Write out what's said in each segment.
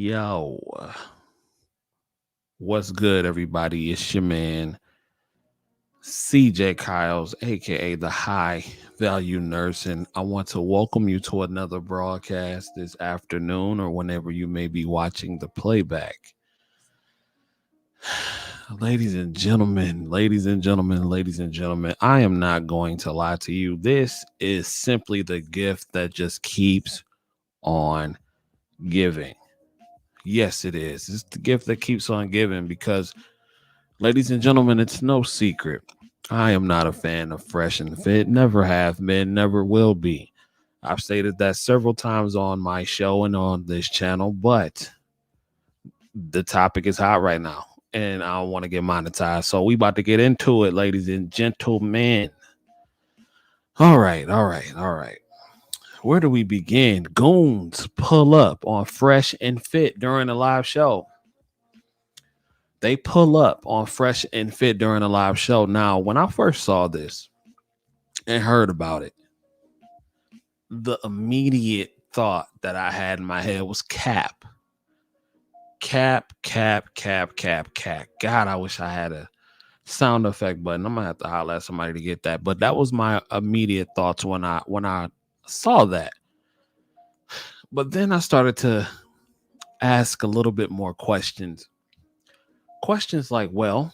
Yo, what's good, everybody? It's your man, CJ Kyles, aka the High Value Nurse, and I want to welcome you to another broadcast this afternoon or whenever you may be watching the playback. Ladies and gentlemen, I am not going to lie to you. This is simply the gift that just keeps on giving. Yes, it is. It's the gift that keeps on giving because, ladies and gentlemen, it's no secret. I am not a fan of Fresh and Fit. Never have been, never will be. I've stated that several times on my show and on this channel, but the topic is hot right now and I don't want to get monetized. So we about to get into it, ladies and gentlemen. All right. Where do we begin? Goons pull up on Fresh and Fit during a live show. They pull up on Fresh and Fit during a live show. Now, when I first saw this and heard about it, the immediate thought that I had in my head was cap. God, I wish I had a sound effect button. I'm gonna have to holler at somebody to get that. But that was my immediate thoughts when I saw that. But then I started to ask a little bit more questions. Questions like, well,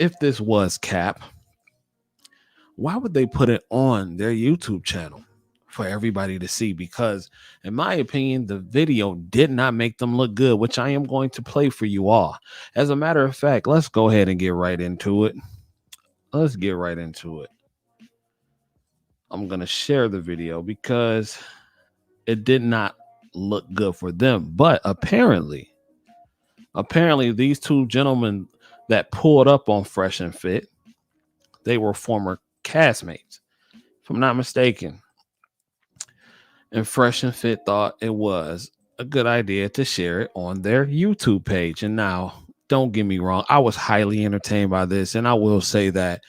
if this was cap, why would they put it on their YouTube channel for everybody to see? Because in my opinion, the video did not make them look good, which I am going to play for you all. As a matter of fact, let's go ahead and get right into it. I'm going to share the video because it did not look good for them. But apparently these two gentlemen that pulled up on Fresh and Fit, they were former castmates, if I'm not mistaken. And Fresh and Fit thought it was a good idea to share it on their YouTube page. And now, don't get me wrong, I was highly entertained by this, and I will say that.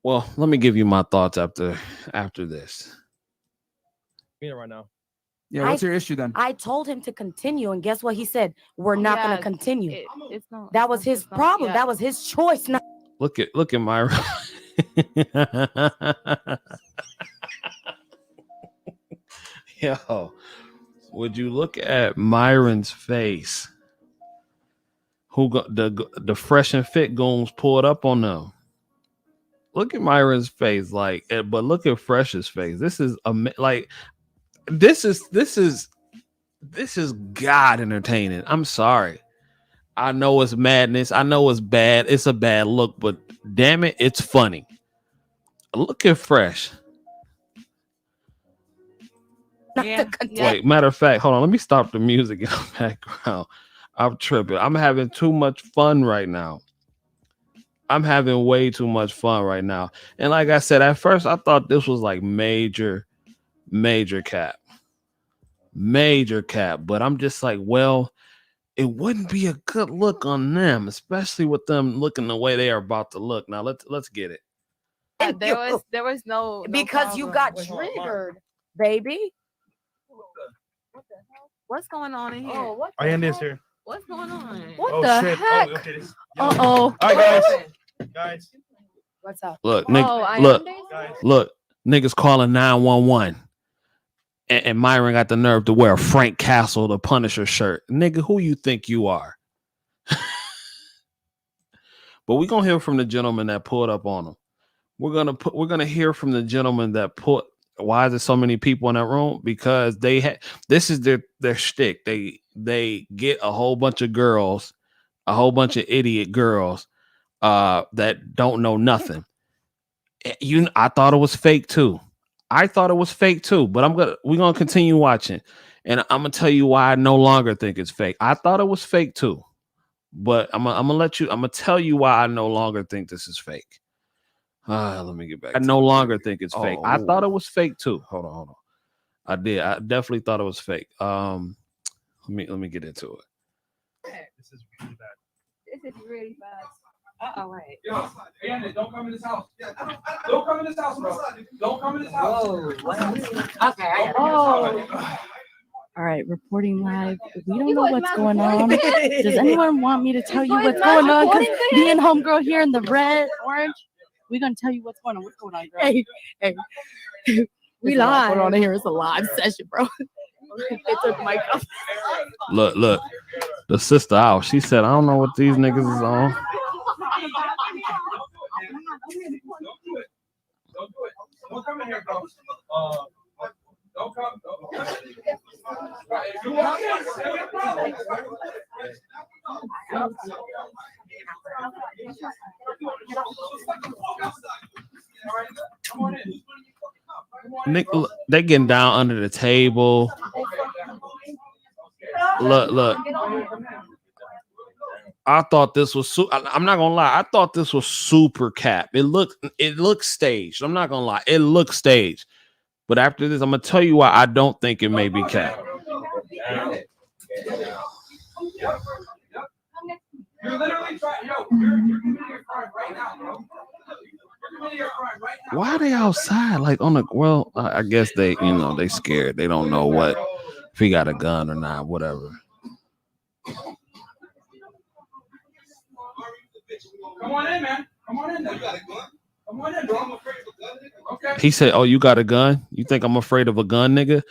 Well, let me give you my thoughts after this. Right now. Yeah, what's your issue then? I told him to continue, and guess what he said? We're not going to continue. It's not, that was his problem. Yeah. That was his choice. Not- Look at Myron. Yo, would you look at Myron's face? Who got the Fresh and Fit goons pulled up on them? Look at Myron's face, but look at Fresh's face. This is this is God entertaining. I'm sorry. I know it's madness. I know it's bad. It's a bad look, but damn it, it's funny. Look at Fresh. Yeah. Wait, matter of fact, hold on. Let me stop the music in the background. I'm tripping. I'm having too much fun right now. I'm having way too much fun right now. And like I said, at first I thought this was like major cap. But I'm just like, well, it wouldn't be a good look on them, especially with them looking the way they are about to look. Now let's get it. There was no because you got Wait, hold on, triggered, baby. What the hell? What's going on in here? Oh, what I am this here. What's going on? What Oh the shit. heck? Oh, okay. Uh-oh. All right, guys. What's up? Look, I look, niggas calling 911. And Myron got the nerve to wear a Frank Castle the Punisher shirt. Nigga, who you think you are? But we're gonna hear from the gentleman that pulled up on him. We're gonna hear from the gentleman that put. Why is there so many people in that room? Because this is their shtick. They get a whole bunch of girls, a whole bunch of idiot girls that don't know nothing. I thought it was fake too. But we're gonna continue watching, and I'm gonna tell you why I no longer think it's fake. I thought it was fake too, but I'm gonna tell you why I no longer think this is fake. Let me get back. I no longer think it's fake. I thought it was fake too. Hold on. I did. I definitely thought it was fake. Let me get into it. This is really bad. This is really bad. All right. Yo, Andy, don't come in this house. Don't come in this house, bro. Don't come in this house. Okay. All right, reporting live. We don't know what's going on. Does anyone want me to tell you what's going on? Because me and homegirl here in the red, orange, we're gonna tell you what's going on. What's going on, girl? Hey, we There's a lot live. going on here. It's a live session, bro. They took my cup. Look. The sister out. She said, I don't know what these niggas is on. Don't do it. Don't do it. Don't come in here, bro. Don't come. If you want come on in. Nick, they getting down under the table. Look. I thought this was I'm not gonna lie. I thought this was super cap. It looked staged. I'm not gonna lie. It looked staged. But after this, I'm gonna tell you why I don't think it may be cap. You're literally trying. Yo, you're committing a crime right now, bro. You're committing a crime right now. Why are they outside? Like on the I guess they they scared. They don't know what if he got a gun or not, whatever. Come on in, man. Come on in. You got a gun? Come on in, bro. I'm afraid of a gun, nigga. Okay. He said, "Oh, you got a gun? You think I'm afraid of a gun, nigga?"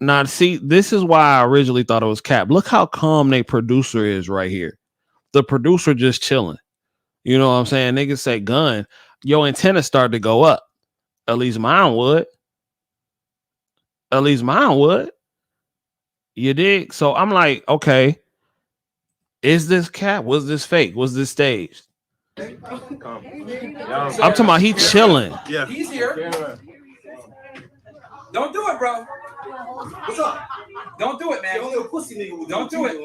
Not see, this is why I originally thought it was cap. Look how calm their producer is right here. The producer just chilling. You know what I'm saying? Niggas say gun. Your antenna started to go up. At least mine would. You dig? So I'm like, okay, is this cap? Was this fake? Was this staged? I'm talking about he chilling. Yeah. He's here. Don't do it, bro. What's up? Don't do it, man. You're only a pussy nigga. Don't do it.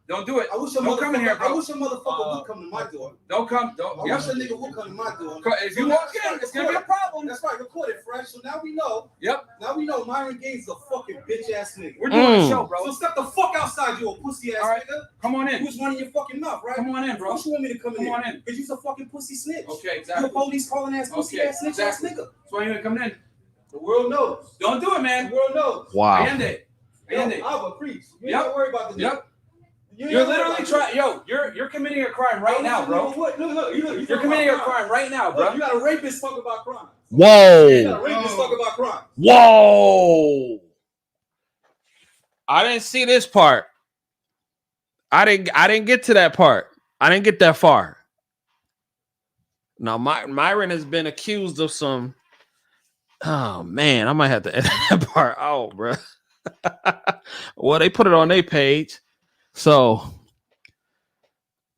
Don't do it. Don't come in here, bro. I wish a motherfucker would come to my door. Don't come. Don't. I wish a nigga would come to my door. If you walk in, it's gonna be a problem. That's right. Record it, fresh. So now we know. Yep. Now we know Myron Gaines is a fucking bitch ass nigga. We're doing a show, bro. So step the fuck outside, you a pussy ass nigga. Come on in. Who's running your fucking mouth, right? Come on in, bro. Why you want me to come in? Come on in. Because you're a fucking pussy snitch. Okay, exactly. You're a police calling ass pussy ass snitch ass nigga. That's why you ain't coming in. The world knows. Don't do it, man. The world knows. Wow. End it. End it. I will preach. You ain't worry about the Yep. You're literally trying. Yo, you're committing a crime right now, bro. Look. You're committing a crime right now, bro. Look, you got a rapist talk about crime. Whoa. You got a rapist talk about crime. Whoa. I didn't see this part. I didn't get to that part. I didn't get that far. Now, Myron has been accused of some. Oh man, I might have to edit that part out, bro. Well, they put it on their page. So,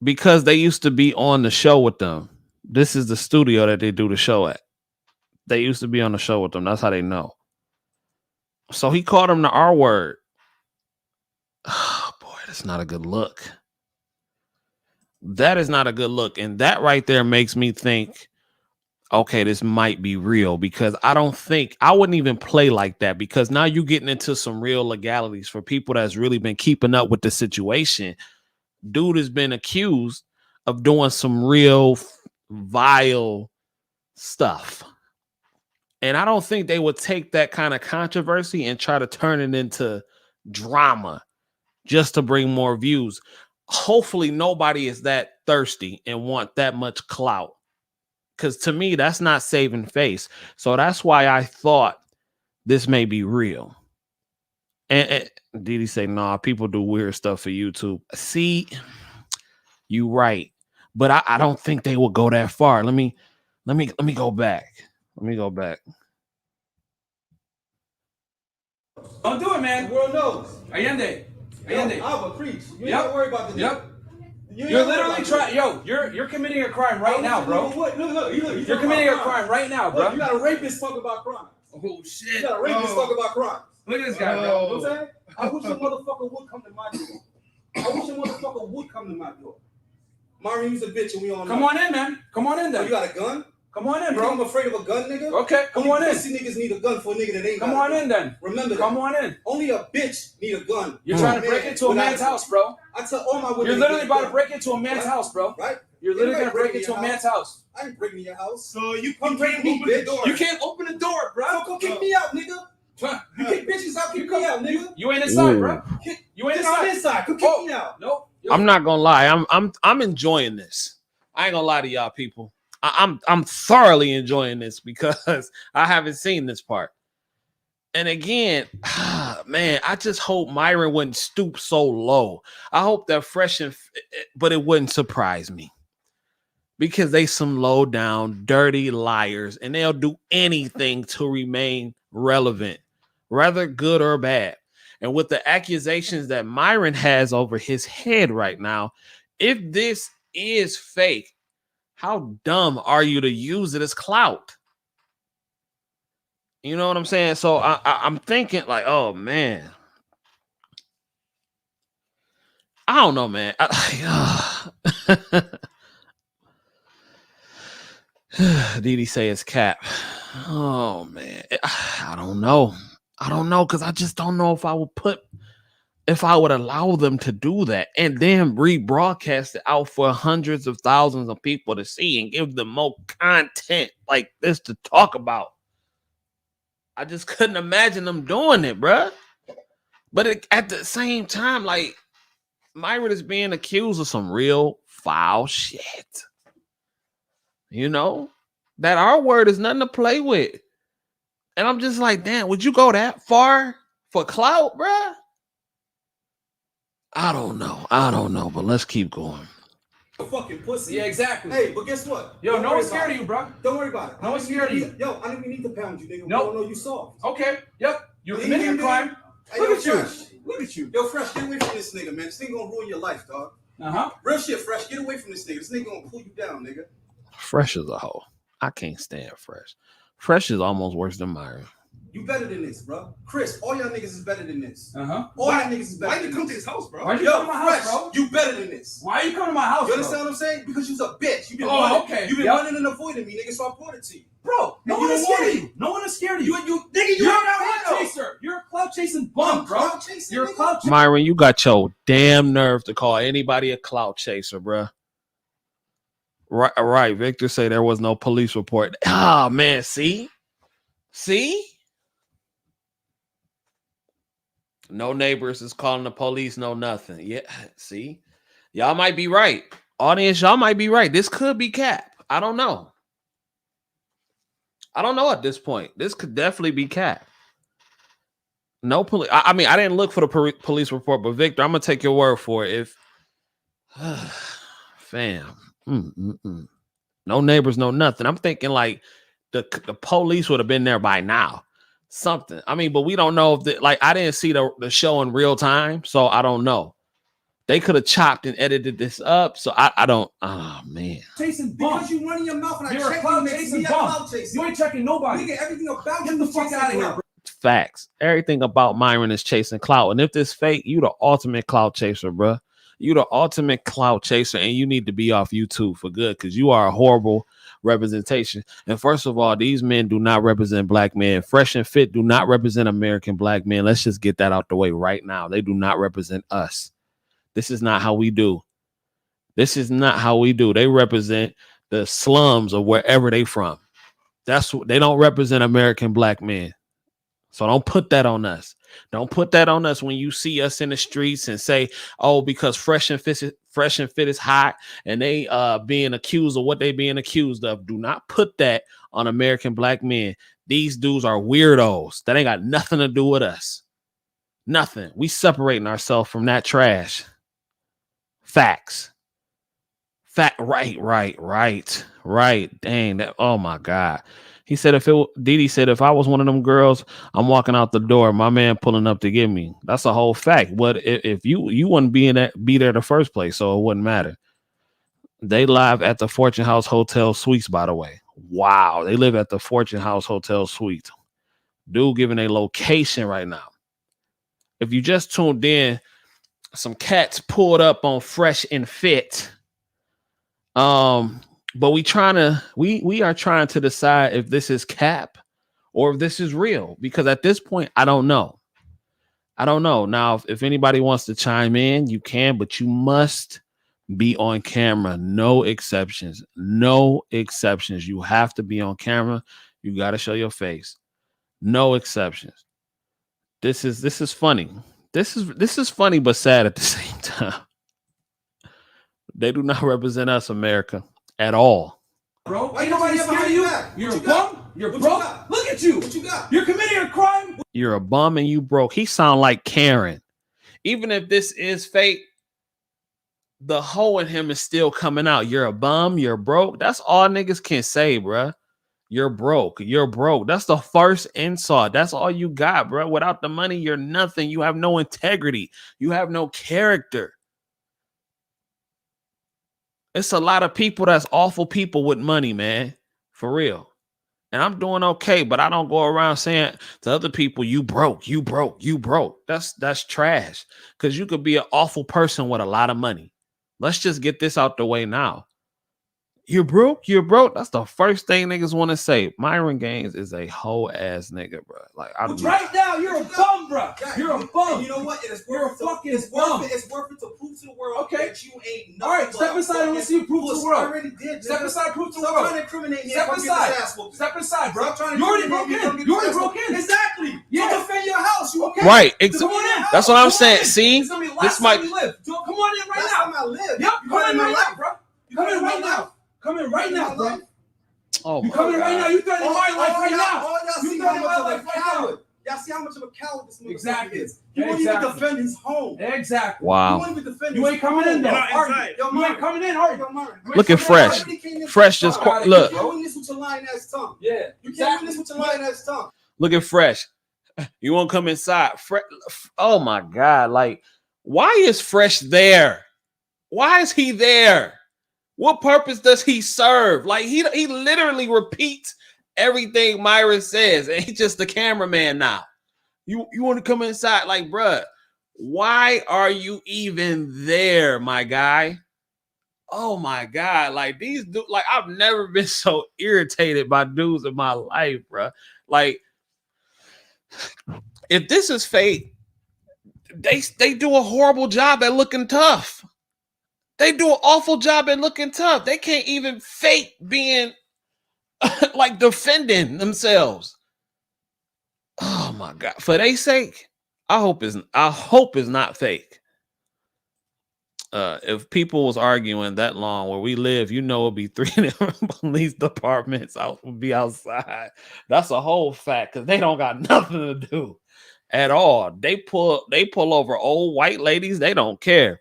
because they used to be on the show with them, this is the studio that they do the show at. They used to be on the show with them. That's how they know. So he called him the R word. Oh, boy, that's not a good look. That is not a good look. And that right there makes me think, okay, this might be real, because I wouldn't even play like that, because now you're getting into some real legalities for people that's really been keeping up with the situation. Dude has been accused of doing some real vile stuff. And I don't think they would take that kind of controversy and try to turn it into drama just to bring more views. Hopefully nobody is that thirsty and want that much clout. Because to me, that's not saving face. So that's why I thought this may be real. And Didi say, nah, people do weird stuff for YouTube. See, you right. But I don't think they will go that far. Let me go back. Let me go back. Don't do it, man. The world knows. Allende. I will preach. You ain't gotta worry about the Yep. You're literally trying. Yo, you're committing a crime right now, bro. Look. You're committing a crime right now, bro. You got a rapist talk about crime. Oh shit. You got a rapist talk about crime. Look at this guy, bro. You know what I'm saying? I wish a motherfucker would come to my door. Myron, you's a bitch and we all know. Come on in, man. Come on in, then. Oh, you got a gun? Come on in, bro. I'm afraid of a gun, nigga. Okay, come on in. Pussy niggas need a gun for a nigga that ain't got a gun. Come on in, then. Remember that. Come on in. Only a bitch need a gun. You're trying to break into a man's house, bro. I tell all my women. You're literally about to break into a man's house, bro. Right? You're literally gonna break into a man's house. I ain't breaking your house. So you come break me, bitch. You can't open the door, bro. So come kick me out, nigga. You kick me bitches out, kick me out, nigga. You ain't inside, Ooh. bro. You ain't I'm inside. inside. Come kick me out. Nope. I'm not gonna lie. I'm enjoying this. I ain't gonna lie to y'all people. I'm thoroughly enjoying this because I haven't seen this part. And again, man, I just hope Myron wouldn't stoop so low. I hope that but it wouldn't surprise me because they some low down, dirty liars, and they'll do anything to remain relevant, whether good or bad. And with the accusations that Myron has over his head right now, if this is fake, how dumb are you to use it as clout? You know what I'm saying? So I'm thinking like, oh man, I don't know, man. Didi say it's cap. Oh man, I don't know. I don't know because I just don't know if I would allow them to do that and then rebroadcast it out for hundreds of thousands of people to see and give them more content like this to talk about. I just couldn't imagine them doing it, bruh. But at the same time, like, Myron is being accused of some real foul shit. You know? That R word is nothing to play with. And I'm just like, damn, would you go that far for clout, bruh? I don't know, but let's keep going. Fucking pussy. Yeah, exactly. Hey, but guess what? Yo, no one's scared of you, bro. Don't worry about it. No one's scared of you. Yo, I don't even need to pound you, nigga. Nope. No, you soft. Okay. Yep. You're Yeah, committing a crime. Hey, Look yo, at you. Fresh. Look at you. Yo, Fresh, get away from this nigga, man. This nigga gonna ruin your life, dog. Uh-huh. Real shit, Fresh. Get away from this nigga. This nigga gonna pull you down, nigga. Fresh is a hoe. I can't stand Fresh. Fresh is almost worse than Myron. You better than this, bro. Chris, all y'all niggas is better than this. Uh-huh. All y'all niggas is better Why than you this. come to this house, bro? Why'd you come to my house, bro? You better than this. Why are you coming to my house, You understand what I'm saying? Because you's a bitch. You've been Oh, running. okay. You've been Yep. running and avoiding me, nigga, so I brought it to you. Bro, no And one you is don't scared want of it. you. No one is scared of you. Nigga, you're You're a a clout clout chaser. You're a clout chasing bum, bro. Clout chasing, You're a nigga. clout chaser. Myron, you got your damn nerve to call anybody a clout chaser, bruh. Right. Victor say there was no police report. Ah, man, see? No neighbors is calling the police, no nothing. Yeah, see? Y'all might be right. Audience, y'all might be right. This could be cap. I don't know. At this point. This could definitely be cap. No police. I mean, I didn't look for the police report, but Victor, I'm gonna take your word for it. If fam, no neighbors, no nothing. I'm thinking like the police would have been there by now. Something. I mean, but we don't know if I didn't see the show in real time, so I don't know. They could have chopped and edited this up, so I don't. Oh man, Chasing bum. Because you running your mouth and I You're a check clout you, makes chasing me a bum. clout chaser. You ain't checking nobody. Nigga, everything about Get you the is fuck chasing out of here, clout. bro. facts. Everything about Myron is chasing clout, and if this fake, you the ultimate clout chaser, bruh. You the ultimate clout chaser, and you need to be off YouTube for good because you are a horrible representation. And first of all, these men do not represent black men. Fresh and Fit do not represent American black men. Let's just get that out the way right now. They do not represent us. This is not how we do. They represent the slums or wherever they from. That's what they don't represent American black men. So don't put that on us. Don't put that on us when you see us in the streets and say, oh, because Fresh and Fit is hot and they being accused of what they being accused of. Do not put that on American black men. These dudes are weirdos. That ain't got nothing to do with us. Nothing. We separating ourselves from that trash. Facts. Right. Dang. That. Oh my God. He said Didi said if I was one of them girls, I'm walking out the door, my man pulling up to get me. That's a whole fact. But if you wouldn't be there the first place, so it wouldn't matter. They live at the Fortune House Hotel Suites, by the way. Wow, they live at the Fortune House Hotel Suites. Dude giving a location right now. If you just tuned in, some cats pulled up on Fresh and Fit. But we are trying to decide if this is cap or if this is real, because at this point, I don't know. Now, if anybody wants to chime in, you can, but you must be on camera. No exceptions. You have to be on camera. You got to show your face. No exceptions. This is funny. This is funny but sad at the same time. They do not represent us, America, at all. Bro, ain't nobody ever scared of you. You're a bum. You're broke. Look at you. What you got? You're committing a crime. You're a bum and you broke. He sound like Karen. Even if this is fake, the hoe in him is still coming out. You're a bum. You're broke. That's all niggas can say, bruh. You're broke. You're broke. That's the first insult. That's all you got, bro. Without the money, you're nothing. You have no integrity. You have no character. It's a lot of people that's awful people with money, man. For real. And I'm doing okay, but I don't go around saying to other people, you broke, you broke, you broke. That's trash. Because you could be an awful person with a lot of money. Let's just get this out the way now. You're broke. You're broke. That's the first thing niggas want to say. Myron Gaines is a hoe ass nigga, bro. Like right now, you're a bum, bro. You're a bum. You know what? It's You're a fucking bum. It's worth it to prove to the world that you ain't nothing. All right, step aside and let's see you prove to the world. I already did. Step aside, prove to the Stop world. trying to incriminate me. Step aside. Step aside, bro. You already broke in. You already broke in. Exactly. Yeah. So defend your house. You okay? right. Come on in. That's what I'm saying. In. See, It's gonna be the this last might. time you live. Come on in right Last now. time I lived. Yep. You Come in right life. now, bro. You come in right now. Come in right now, bro. Oh You my coming right now? You threatening my life right now? All y'all You see threatening how my much of life a right now? coward. Y'all see how much of a coward this motherfucker Exactly. is. He won't even defend his home. Exactly. He Wow. won't even defend You his ain't coming in though. home. You ain't coming in, are you? Looking fresh. Fresh just look. You can't win this with your lying ass tongue. Yeah. You can't win this with your lying ass tongue. Looking fresh. You won't come inside. Oh my God. Like, why is Fresh there? Why is he there? What purpose does he serve? Like, he literally repeats everything Myron says, and he's just the cameraman now. You want to come inside? Like, bruh, why are you even there, my guy? Oh my God. Like, these dudes, like, I've never been so irritated by dudes in my life, bruh. Like, if this is fake, they do a horrible job at looking tough. They do an awful job at looking tough. They can't even fake being like defending themselves. Oh my God. For their sake, I hope it's not fake. If people was arguing that long where we live, you know, it'd be 3 different police departments would be outside. That's a whole fact, because they don't got nothing to do at all. They pull over old white ladies. They don't care.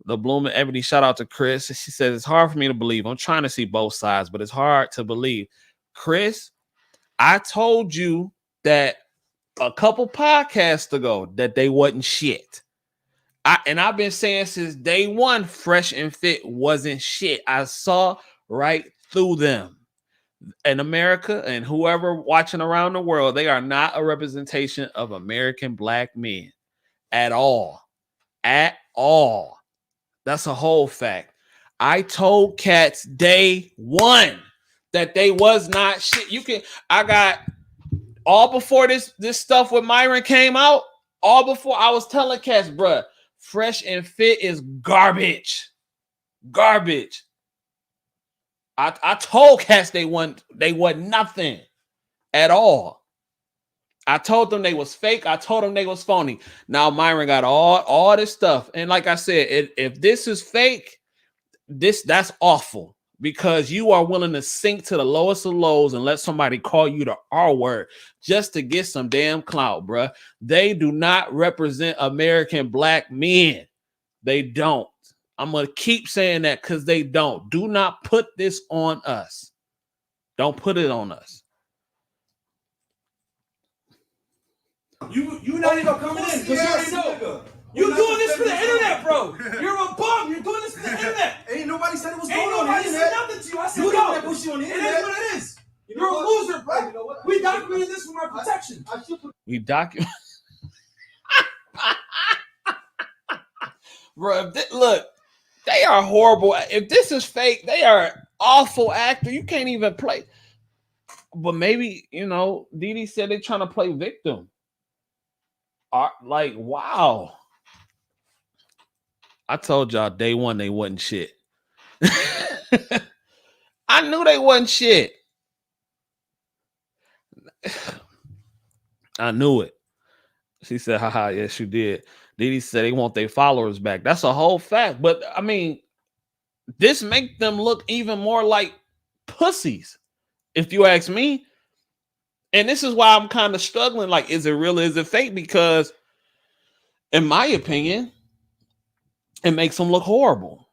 The Blooming Ebony, shout out to Chris. She says, it's hard for me to believe. I'm trying to see both sides, but it's hard to believe. Chris, I told you that a couple podcasts ago that they wasn't shit. I've been saying since day one, Fresh and Fit wasn't shit. I saw right through them. In America and whoever watching around the world, they are not a representation of American black men at all. At all. That's a whole fact. I told cats day one that they was not shit. I got all before this stuff with Myron came out, all before I was telling cats, bruh, Fresh and Fit is garbage. Garbage. I told cats they want nothing at all. I told them they was fake. I told them they was phony. Now Myron got all this stuff. And like I said, if this is fake, that's awful, because you are willing to sink to the lowest of lows and let somebody call you the R word just to get some damn clout, bruh. They do not represent American black men. They don't. I'm going to keep saying that, because they don't. Do not put this on us. Don't put it on us. You not even coming in because you already know. You doing this for the internet, bro. You're a bum. You're doing this for the internet. Ain't nobody said it was Ain't going on the nobody internet. said nothing to you. I said, You yo, know that bullshit on the it internet. is what it is. You know You're a what? loser, bro. You know what? We documented this for our protection. I should put We document. Bro, look, they are horrible. If this is fake, they are awful actor. You can't even play. But maybe, Didi said they're trying to play victim. Like, wow. I told y'all day one they wasn't shit. I knew they wasn't shit. I knew it. She said, haha, yes, you did. Diddy said they want their followers back. That's a whole fact. But I mean, this make them look even more like pussies, if you ask me. And this is why I'm kind of struggling. Like, is it real? Is it fake? Because in my opinion, it makes them look horrible.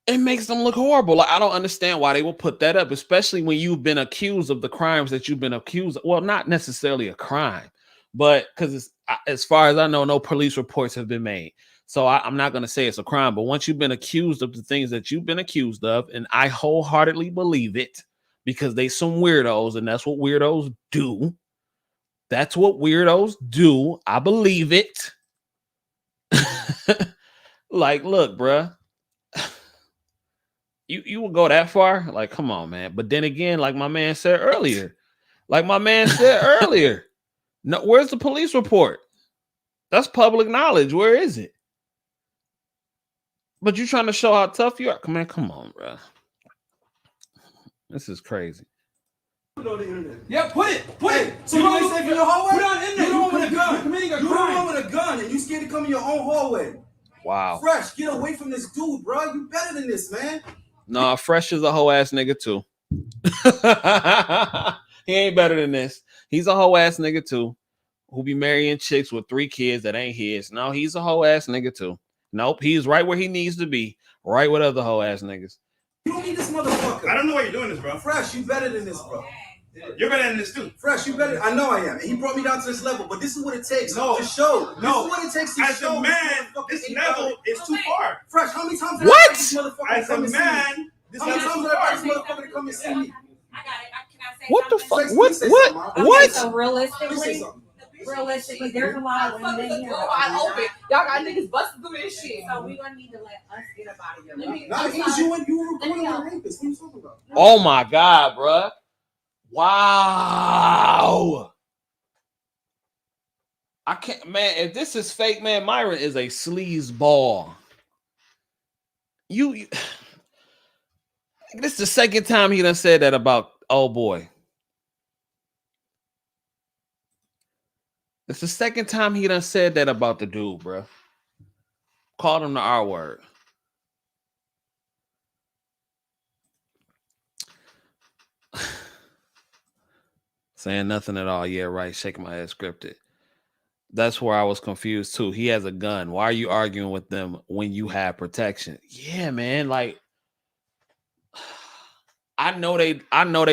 It makes them look horrible. Like, I don't understand why they will put that up, especially when you've been accused of the crimes that you've been accused of. Well, not necessarily a crime, but because as far as I know, no police reports have been made. So I'm not going to say it's a crime, but once you've been accused of the things that you've been accused of, and I wholeheartedly believe it because they some weirdos, and that's what weirdos do. That's what weirdos do. I believe it. Like, look, bruh. You would go that far? Like, come on, man. But then again, like my man said earlier, no, where's the police report? That's public knowledge. Where is it? But you trying to show how tough you are? Man, come on, bro. This is crazy. Yeah, put it. So you ain't safe in your hallway? Put on in there. You don't want a gun. You're committing a You crime. don't want a gun, and you scared to come in your own hallway. Wow. Fresh, get away from this dude, bro. You better than this, man. No, Fresh is a whole ass nigga too. He ain't better than this. He's a whole ass nigga too, who be marrying chicks with 3 kids that ain't his. No, he's a whole ass nigga too. Nope, he's right where he needs to be, right with other whole ass niggas. You don't need this motherfucker. I don't know why you're doing this, bro. Fresh, you better than this, bro. You're better than this too. Fresh, you better. I know I am. And he brought me down to this level, but this is what it takes to show. No. This is what it takes to As show. a man, this level is too far. Fresh, how many times did What? I this motherfucker As come a and see me? man, this How many level times is did too I this far. motherfucker to come and see me? What the fuck? Please What? say What? something, Mom. What? So Please say realistically, there's a lot of women in here. Wide open. Y'all got niggas busting through this shit. So we gonna need to let us get up out of here. Nah, it was you and you were recording a rapist. What are you talking about? Oh my god, bruh. Wow. I can't, man. If this is fake, man, Myron is a sleaze ball. You this is the second time he done said that about old boy. It's the second time he done said that about the dude, bro. Called him the R word. Saying nothing at all. Yeah, right. Shaking my head scripted. That's where I was confused too. He has a gun. Why are you arguing with them when you have protection? Yeah, man. Like, I know they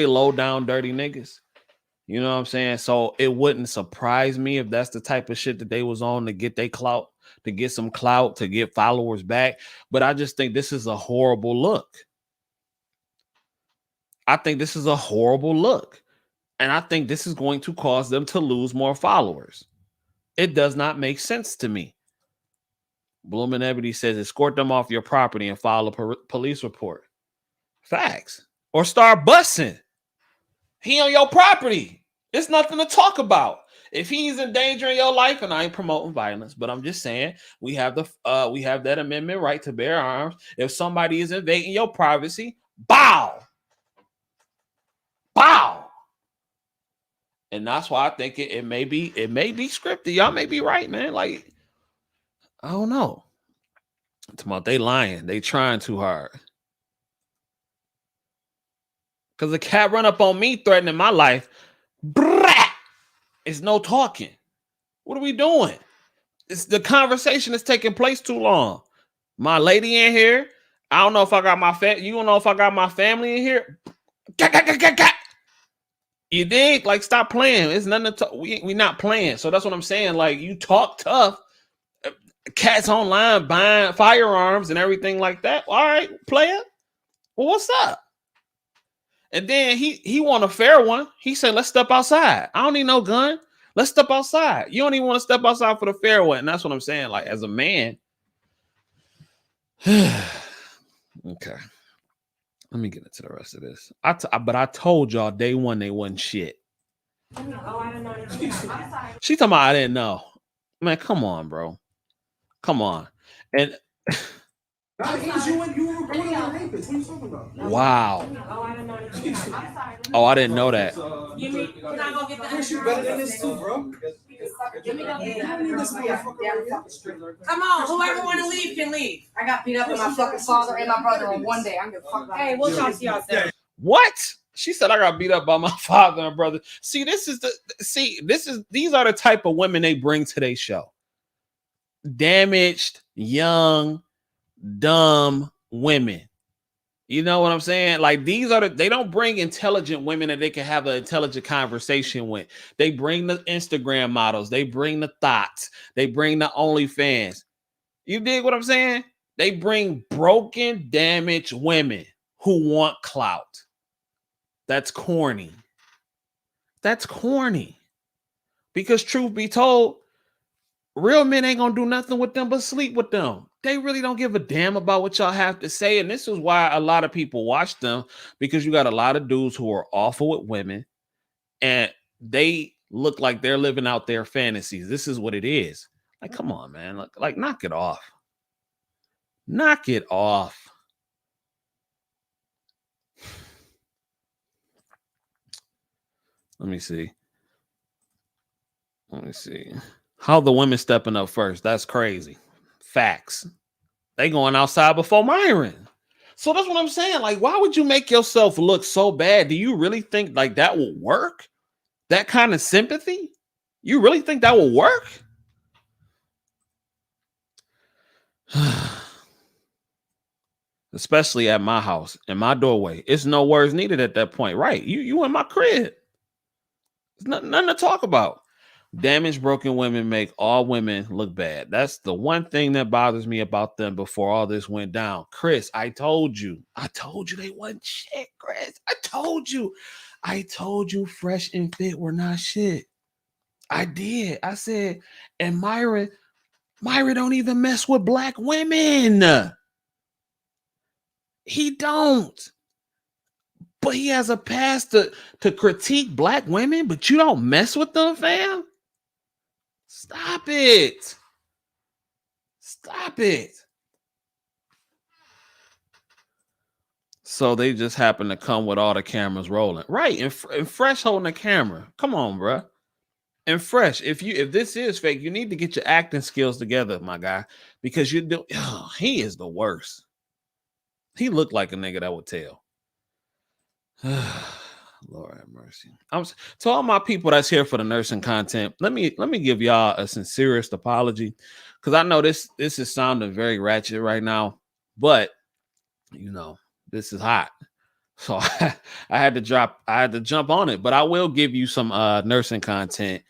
low down dirty niggas. You know what I'm saying? So it wouldn't surprise me if that's the type of shit that they was on to get their clout, to get some clout, to get followers back. But I just think this is a horrible look. I think this is a horrible look. And I think this is going to cause them to lose more followers. It does not make sense to me. Bloomin' Ebony says, escort them off your property and file a police report. Facts. Or start busting. He on your property. It's nothing to talk about. If he's endangering your life, and I ain't promoting violence, but I'm just saying we have that amendment right to bear arms. If somebody is invading your privacy, bow. Bow. And that's why I think it may be scripted. Y'all may be right, man. Like, I don't know. It's about they lying. They trying too hard. Because the cat run up on me threatening my life. Brat! It's no talking. What are we doing? It's the conversation is taking place too long. My lady in here. I don't know if I got my you don't know if I got my family in here. You dig? Like, stop playing. It's nothing to talk. We not playing. So that's what I'm saying. Like, you talk tough. Cats online buying firearms and everything like that. All right, player. Well, what's up? And then he want a fair one. He said, let's step outside. I don't need no gun. Let's step outside. You don't even want to step outside for the fair one. And that's what I'm saying. Like, as a man. Okay. Let me get into the rest of this. But I told y'all day one they wasn't shit. She talking about I didn't know. Man, come on, bro. Come on. And Wow. Oh, I didn't know that. You better than this too, bro. Come on, whoever want to leave can leave. I got beat up by my fucking father and my brother in one day. I'm gonna fuck. Hey, we'll talk to y'all soon. What? She said I got beat up by my father and brother. See, these are the type of women they bring to their show. Damaged, young, dumb women. You know what I'm saying? Like they don't bring intelligent women that they can have an intelligent conversation with. They bring the Instagram models, they bring the thoughts, they bring the OnlyFans. You dig what I'm saying? They bring broken, damaged women who want clout. That's corny. That's corny. Because truth be told, real men ain't gonna do nothing with them but sleep with them. They really don't give a damn about what y'all have to say. And this is why a lot of people watch them, because you got a lot of dudes who are awful with women and they look like they're living out their fantasies. This is what it is. Like, come on, man. Like knock it off. Knock it off. Let me see. How the women stepping up first? That's crazy. Facts. They going outside before Myron. So that's what I'm saying. Like, why would you make yourself look so bad? Do you really think like that will work? That kind of sympathy? You really think that will work? Especially at my house, in my doorway. It's no words needed at that point. Right. You in my crib. There's nothing to talk about. Damaged, broken women make all women look bad. That's the one thing that bothers me about them before all this went down. Chris, I told you they wasn't shit, Chris. I told you Fresh and Fit were not shit. I did. I said, and Myron don't even mess with black women. He don't. But he has a past to critique black women, but you don't mess with them, fam? Stop it. Stop it. So they just happen to come with all the cameras rolling. Right. And Fresh holding the camera. Come on, bro. And Fresh, if this is fake, you need to get your acting skills together, my guy, because he is the worst. He looked like a nigga that would tell. Lord have mercy. To all my people that's here for the nursing content, let me give y'all a sincerest apology, because I know this is sounding very ratchet right now, but you know this is hot, so I had to jump on it. But I will give you some nursing content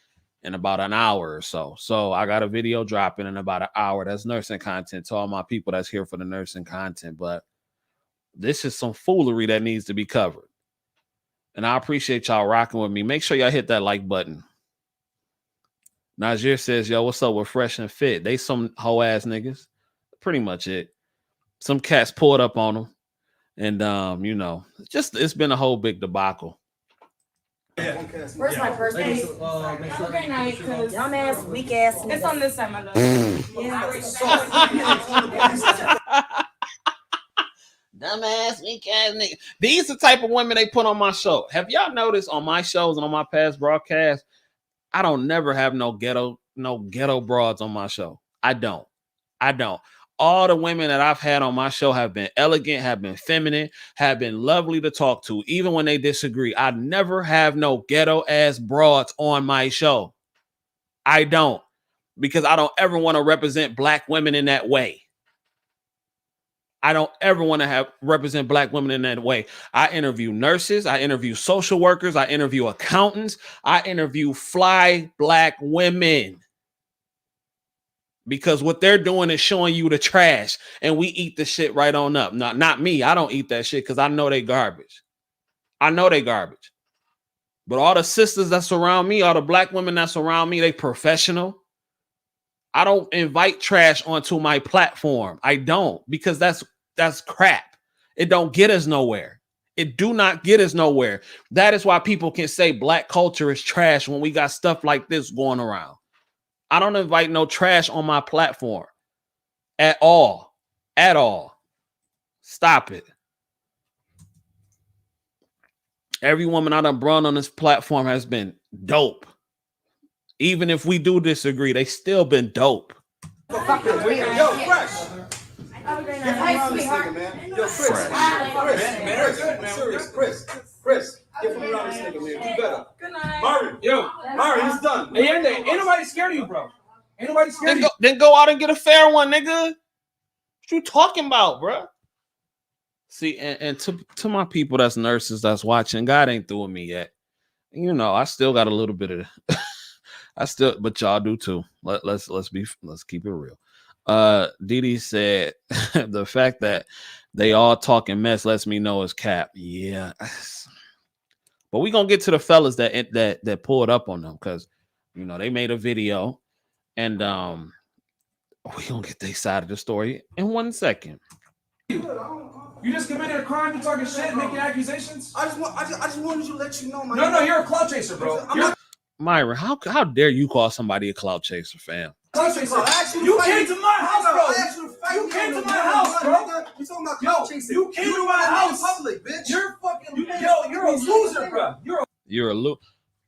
in about an hour or so. So I got a video dropping in about an hour. That's nursing content to all my people that's here for the nursing content. But this is some foolery that needs to be covered. And I appreciate y'all rocking with me. Make sure y'all hit that like button. Najir says, yo, what's up with Fresh and Fit? They some hoe ass niggas. Pretty much it. Some cats pulled up on them. And, you know, it's been a whole big debacle. Where's my purse? Have a great night. Dumbass, weak ass. It's on this side, my love. Dumbass, weak ass nigga. These the type of women they put on my show. Have y'all noticed on my shows and on my past broadcasts, I don't never have no ghetto broads on my show. I don't. All the women that I've had on my show have been elegant, have been feminine, have been lovely to talk to, even when they disagree. I never have no ghetto ass broads on my show. I don't, because I don't ever want to represent black women in that way. I don't ever want to represent black women in that way. I interview nurses. I interview social workers. I interview accountants. I interview fly black women. Because what they're doing is showing you the trash, and we eat the shit right on up. Not me. I don't eat that shit because I know they garbage. But all the sisters that surround me, all the black women that surround me, they professional. I don't invite trash onto my platform. I don't, because that's crap. It don't get us nowhere. It do not get us nowhere. That is why people can say black culture is trash when we got stuff like this going around. I don't invite no trash on my platform at all. Stop it. Every woman I done brought on this platform has been dope. Even if we do disagree, they still been dope. Yo, Fresh. Chris, get from around this nigga, man. Do better. Good night. Myron, he's done. Hey, ain't nobody scared of you, bro. Ain't nobody scared of you. Then go out and get a fair one, nigga. What you talking about, bro? See, and to my people that's nurses that's watching, God ain't through with me yet. You know, I still got a little bit of but y'all do too. Let's keep it real. Didi said the fact that they all talking mess lets me know it's cap. Yeah. But we gonna get to the fellas that pulled up on them, because you know they made a video, and we gonna get their side of the story in 1 second. You just committed a crime. You talking shit, making accusations. I just wanted to let you know, my No, you're a clout chaser, bro. Myron, how dare you call somebody a clout chaser, fam? Clout chaser. You came to my house, bro. You came to my house, bro. You talking about clout chasing? You came to my house, public, bitch. You're fucking. You're a loser, bro. You're a loser.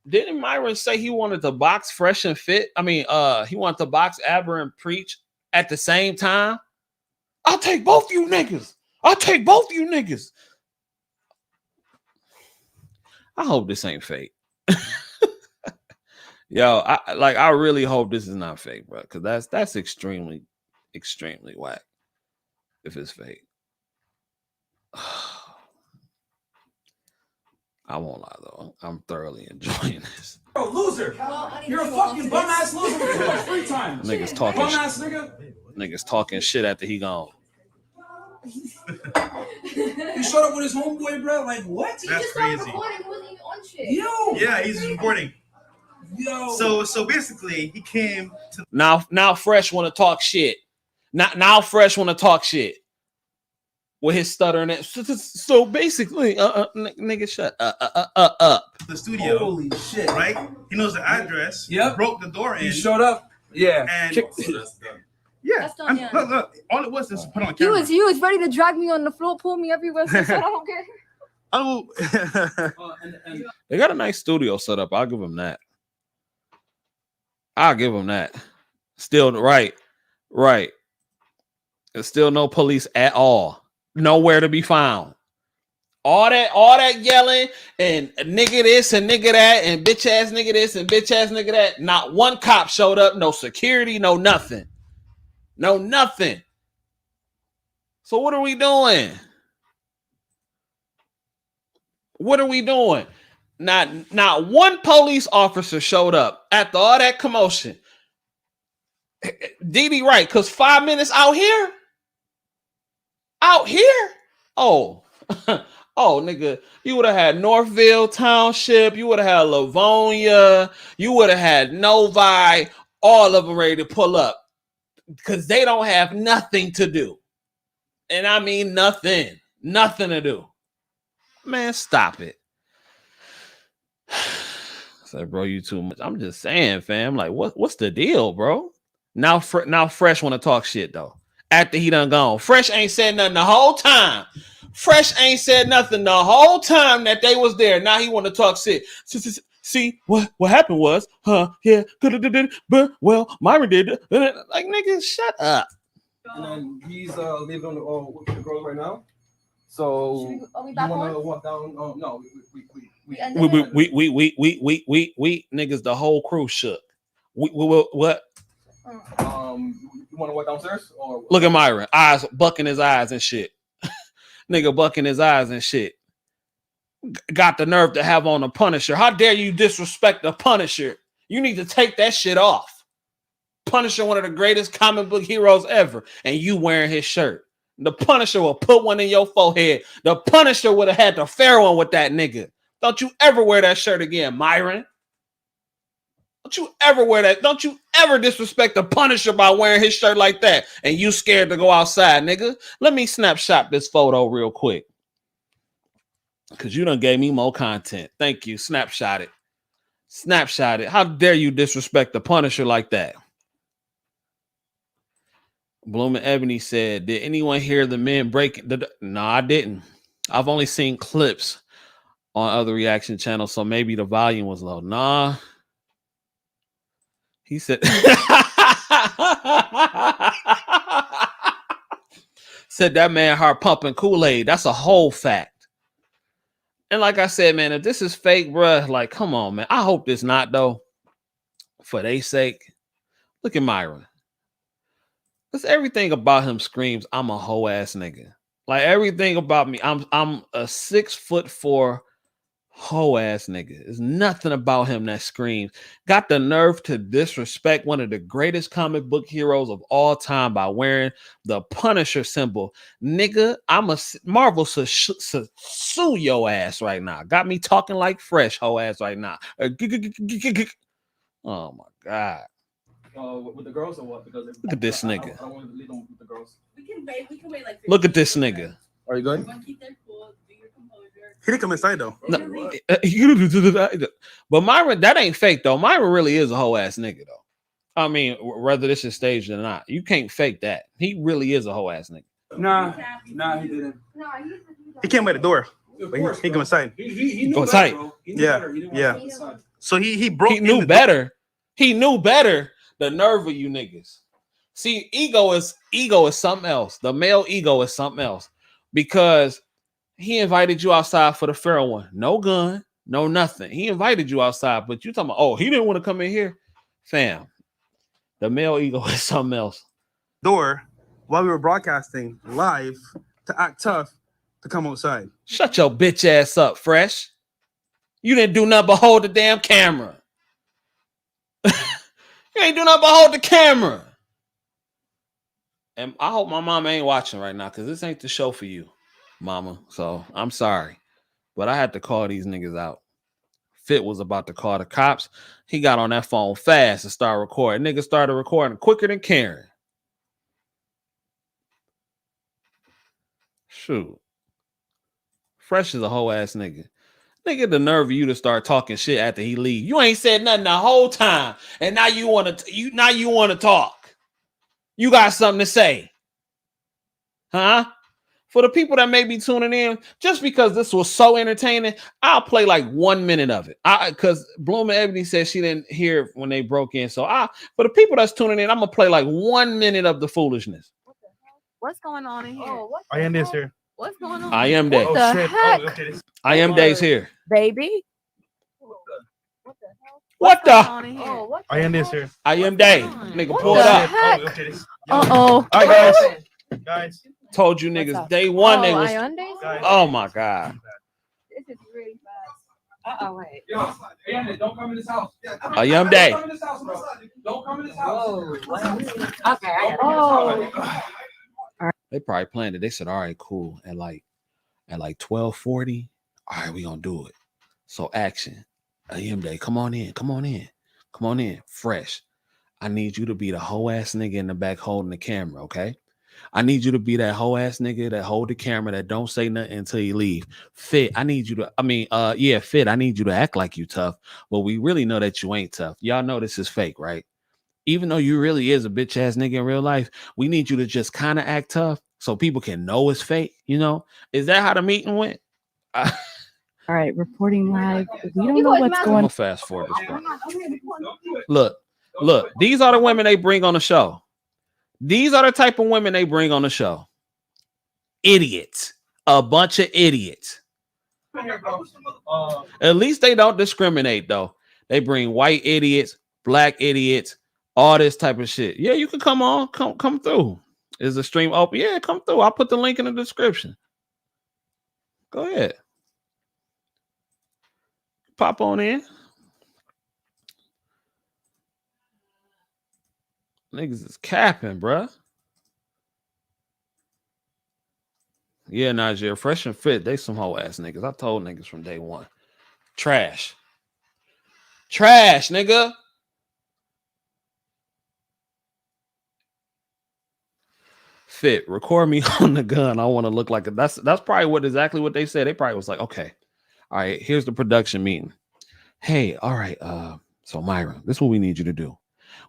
Didn't Myron say he wanted to box Fresh and Fit? I mean, he wanted to box Aber and Preach at the same time. I'll take both of you niggas. I hope this ain't fake. Yo, I really hope this is not fake, bro, because that's extremely whack if it's fake. I won't lie though, I'm thoroughly enjoying this. Bro, loser. You're a fucking bum ass loser with too much free time. Niggas talking bum ass nigga. Niggas talking shit after he gone. He showed up with his homeboy, bro. Like what? That's crazy. He wasn't even on shit. Yo. Yeah, he's recording. Yo. So basically, he came to now Fresh want to talk shit. Now Fresh want to talk shit with his stuttering. So basically, nigga, shut up. The studio. Holy shit! Right? He knows the address. Yep. Broke the door in. He showed up. Yeah. And That's done. yeah. That's done, yeah. Look, all it was is put on camera. He was ready to drag me on the floor, pull me everywhere. So I don't care. Oh. They got a nice studio set up. I'll give him that. Still right. There's still no police at all. Nowhere to be found. All that yelling and nigga this and nigga that and bitch ass nigga this and bitch ass nigga that. Not one cop showed up. No security. No nothing. So what are we doing? Not one police officer showed up after all that commotion. Didi right, because 5 minutes out here? Oh, nigga, you would have had Northville Township, you would have had Livonia, you would have had Novi, all of them ready to pull up because they don't have nothing to do. And I mean nothing to do. Man, stop it. Say, bro, you too much. I'm just saying, fam. Like, what's the deal, bro? Now Fresh want to talk shit though. After he done gone, Fresh ain't said nothing the whole time. That they was there. Now he want to talk shit. See what happened was, yeah, but well, Myron did. Like, nigga, shut up. And then he's leaving on with the girls right now. So Are we you back want to on? walk down? No, We ended it? We niggas, the whole crew shook. We what? You want to walk downstairs or Look at Myron, eyes bucking his eyes and shit. Nigga bucking his eyes and shit. Got the nerve to have on a Punisher. How dare you disrespect the Punisher? You need to take that shit off. Punisher, one of the greatest comic book heroes ever, and you wearing his shirt. The Punisher will put one in your forehead. The Punisher would have had the fair one with that nigga. Don't you ever wear that shirt again, Myron. Don't you ever wear that. Don't you ever disrespect the Punisher by wearing his shirt like that and you scared to go outside, nigga. Let me snapshot this photo real quick because you done gave me more content. Thank you. Snapshot it. How dare you disrespect the Punisher like that? Bloom and Ebony said, did anyone hear the men breaking the no, I didn't. I've only seen clips on other reaction channels, so maybe the volume was low. Nah. He said said that man heart pumping Kool-Aid. That's a whole fact. And like I said, man, if this is fake, bruh, like, come on, man. I hope this not, though. For their sake. Look at Myron. Because everything about him screams, I'm a hoe ass nigga. Like everything about me, I'm a 6'4" hoe ass nigga. There's nothing about him that screams. Got the nerve to disrespect one of the greatest comic book heroes of all time by wearing the Punisher symbol. Nigga, I'm a Marvel sue your ass right now. Got me talking like fresh hoe ass right now. Oh my God. With the girls or what? Because look at this nigga. I don't want to leave them with the girls. We can wait like. Look at this nigga. Are you good? Keep their cool, do your composure. He didn't come inside though. No, but Myron, that ain't fake though. Myron really is a whole ass nigga though. I mean, whether this is staged or not, you can't fake that. He really is a whole ass nigga. Nah, he didn't. He came by the door. Of But course, he come inside. He knew Go better, tight. bro. He knew Yeah, better. He didn't yeah. want to come inside. So he broke. He knew better. He knew better. The nerve of you niggas. See, ego is something else. The male ego is something else. Because he invited you outside for the Pharaoh one. No gun, no nothing. He invited you outside, but you talking about, oh, he didn't want to come in here. Fam, the male ego is something else. Door while we were broadcasting live to act tough to come outside. Shut your bitch ass up, Fresh. You didn't do nothing but hold the damn camera. You ain't do nothing but hold the camera. And I hope my mama ain't watching right now because this ain't the show for you, mama. So I'm sorry. But I had to call these niggas out. Fit was about to call the cops. He got on that phone fast and started recording. Niggas started recording quicker than Karen. Shoot. Fresh is a whole ass nigga. Nigga, the nerve of you to start talking shit after he leave. You ain't said nothing the whole time, and now you want to talk. You got something to say, huh? For the people that may be tuning in, just because this was so entertaining, I'll play like 1 minute of it. Because Bloom and Ebony said she didn't hear when they broke in. So for the people that's tuning in, I'm gonna play like 1 minute of the foolishness. What's going on in here? I am this here. What's going on? I am Day. What the heck? Okay. I am Day's here. Baby. What the? I am this here. I am Day. Nigga, pull it the up. heck? Okay. Uh-oh. All right, guys. Told you niggas day one they was. Guys. Oh my God. This is really fast. Wait. Yo, Andy, don't come in this house. I am Day. Don't come in this house, bro. Don't come in this house. Okay. They probably planned it. They said, all right, cool. At like 12:40, all right, we gonna do it. So action. AM Day, come on in. Fresh. I need you to be the whole ass nigga in the back holding the camera, okay? I need you to be that whole ass nigga that hold the camera that don't say nothing until you leave. Fit, I need you to, Fit, I need you to act like you tough, but we really know that you ain't tough. Y'all know this is fake, right? Even though you really is a bitch ass nigga in real life, we need you to just kind of act tough so people can know it's fake, you know? Is that how the meeting went? All right, reporting live. We don't know what's I'm going gonna fast forward this part. Look, these are the women they bring on the show. These are the type of women they bring on the show. Idiots. A bunch of idiots. At least they don't discriminate, though. They bring white idiots, black idiots, all this type of shit. Yeah, you can come on. Come through. Is the stream open? Yeah, come through. I'll put the link in the description. Go ahead. Pop on in. Niggas is capping, bruh. Yeah, Nigeria, Fresh and Fit, they some whole ass niggas. I told niggas from day one. Trash, nigga. Fit, record me on the gun. I want to look like a, that's probably exactly what they said. They probably was like, okay, all right, here's the production meeting. Hey, all right, so Myron, this is what we need you to do.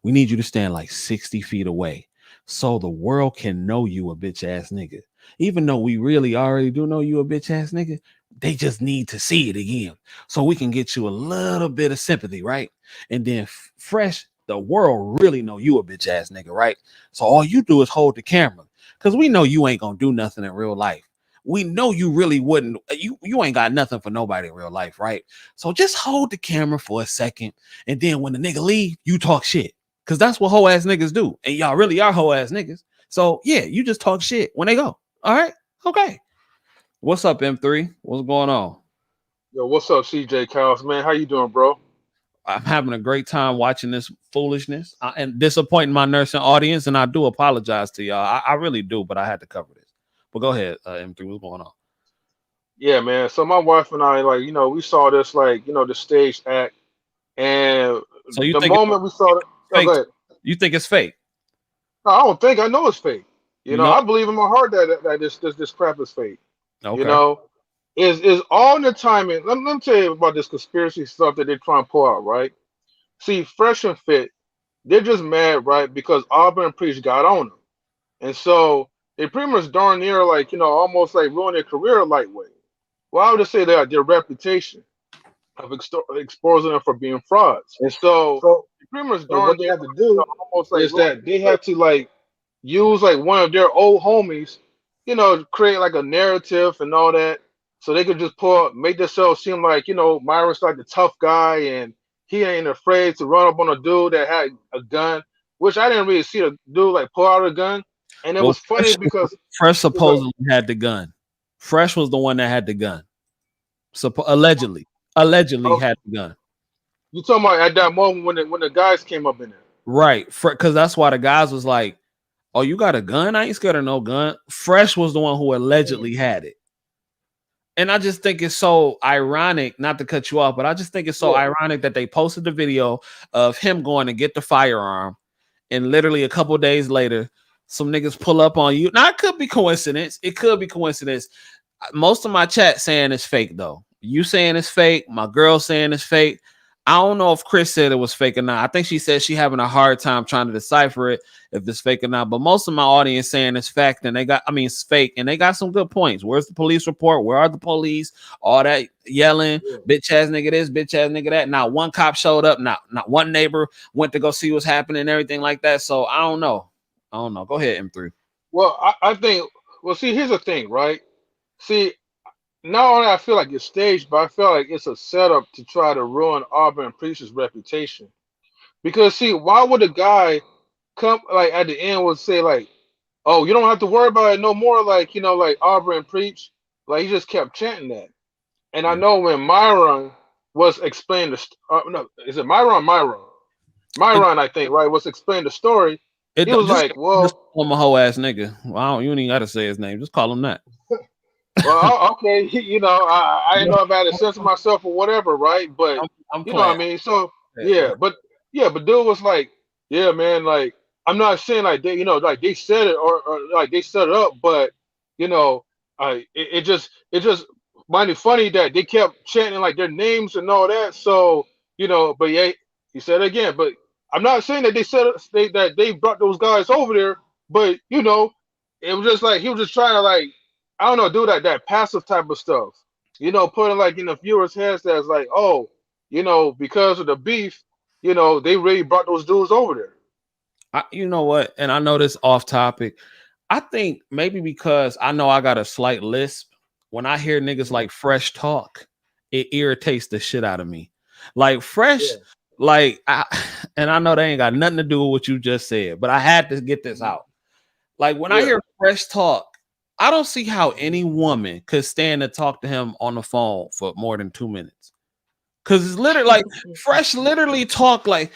We need you to stand like 60 feet away. so the world can know you a bitch ass nigga. Even though we really already do know you a bitch ass nigga, they just need to see it again so we can get you a little bit of sympathy, right? And then fresh, the world really know you a bitch ass nigga, right? So all you do is hold the camera because we know you ain't gonna do nothing in real life. We know you really wouldn't. You ain't got nothing for nobody in real life, right? So just hold the camera for a second, and then when the nigga leave, you talk shit. Cause that's what hoe ass niggas do. And y'all really are hoe ass niggas. So yeah, you just talk shit when they go. All right. Okay. What's up, M3? What's going on? Yo, what's up, CJKyles, man? How you doing, bro? I'm having a great time watching this foolishness and disappointing my nursing audience. And I do apologize to y'all. I really do, but I had to cover this. But go ahead, M3. What's going on? Yeah, man. So my wife and I, like, we saw this, like, the stage act, and So you the think moment we saw it, fake? go ahead. You think it's fake? No, I don't think. I know it's fake. You know? I believe in my heart that this crap is fake. Okay. Is all the timing. Let me tell you about this conspiracy stuff that they're trying to pull out, right? See, Fresh and Fit, they're just mad, right? Because Auburn and Preach got on them, and so they pretty much darn near like almost like ruin their career lightweight. Well, I would just say that their reputation of exposing them for being frauds. And so they pretty much So darn what they near have to do almost like is that they have to like use like one of their old homies, create like a narrative and all that, so they could just make themselves seem like Myron's like the tough guy and he ain't afraid to run up on a dude that had a gun, which I didn't really see a dude like pull out a gun, and it Well, was funny because Fresh supposedly had the gun. Fresh was the one that had the gun. So allegedly had the gun. you talking about at that moment when the guys came up in there, Right. Because that's why the guys was like, "Oh, you got a gun? I ain't scared of no gun." Fresh was the one who allegedly had it. And I just think it's so ironic, not to cut you off, but I just think it's so ironic that they posted the video of him going to get the firearm, and literally a couple days later, some niggas pull up on you. Now, it could be coincidence. It could be coincidence. Most of my chat saying it's fake, though. You saying it's fake. My girl saying it's fake. I don't know if Chris said it was fake or not. I think she said she having a hard time trying to decipher it if it's fake or not. But most of my audience saying it's fact, and it's fake, and they got some good points. Where's the police report? Where are the police? All that yelling, bitch ass nigga this, bitch ass nigga that. Not one cop showed up. Not one neighbor went to go see what's happening and everything like that. So I don't know. Go ahead, M3. well, I think. Well, see, here's the thing, right? See, not only I feel like it's staged, but I feel like it's a setup to try to ruin Auburn and Preach's reputation. Because see, why would a guy come like at the end would say like, "Oh, you don't have to worry about it no more," like like Auburn and Preach, like he just kept chanting that. And I know when Myron was explaining no, is it Myron? Myron, I think, right, was explaining the story. He was like, "Well, just call him a hoe ass nigga. Well, you don't even got to say his name. Just call him that." well, okay, I didn't know if I had to censor myself or whatever, right? But I'm you know what I mean. So but dude was like, yeah, man, like I'm not saying like they, like they said it or like they set it up, but it just mighty funny that they kept chanting like their names and all that. So but yeah, he said it again, but I'm not saying that that they brought those guys over there, but it was just like he was just trying to like. I don't know, do that passive type of stuff. Putting like in the viewers' heads that's like, oh, because of the beef, they really brought those dudes over there. You know what? And I know this off topic. I think maybe because I know I got a slight lisp. When I hear niggas like Fresh talk, it irritates the shit out of me. Like Fresh, and I know they ain't got nothing to do with what you just said, but I had to get this out. Like when I hear Fresh talk, I don't see how any woman could stand to talk to him on the phone for more than 2 minutes. Cause it's literally like Fresh literally talk like,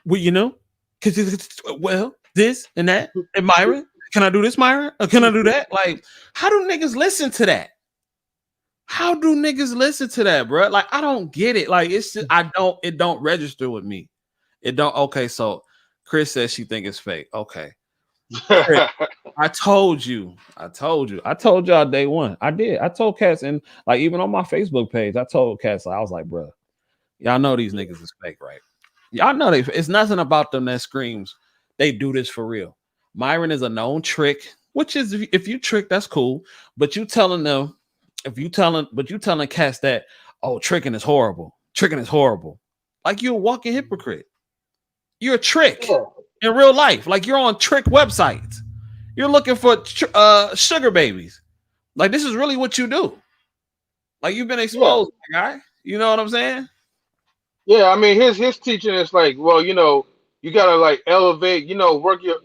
well, cause well, this and that. And Myron, can I do this, Myron? Or can I do that? Like, how do niggas listen to that? How do niggas listen to that, bro? Like, I don't get it. Like, it's just it don't register with me. It don't. Okay, so Chris says she think it's fake. Okay. I told you. I told y'all day one. I did. I told Cats, and like even on my Facebook page, I told Cats, I was like, bro, y'all know these niggas is fake, right? Y'all know it's nothing about them that screams they do this for real. Myron is a known trick, which is if you trick, that's cool. But you telling them, you telling cats that, oh, tricking is horrible. Tricking is horrible. Like you're a walking hypocrite. You're a trick in real life. Like you're on trick websites. You're looking for sugar babies. Like this is really what you do. Like you've been exposed, guy. You know what I'm saying? Yeah, I mean his teaching is like, well, you gotta like elevate,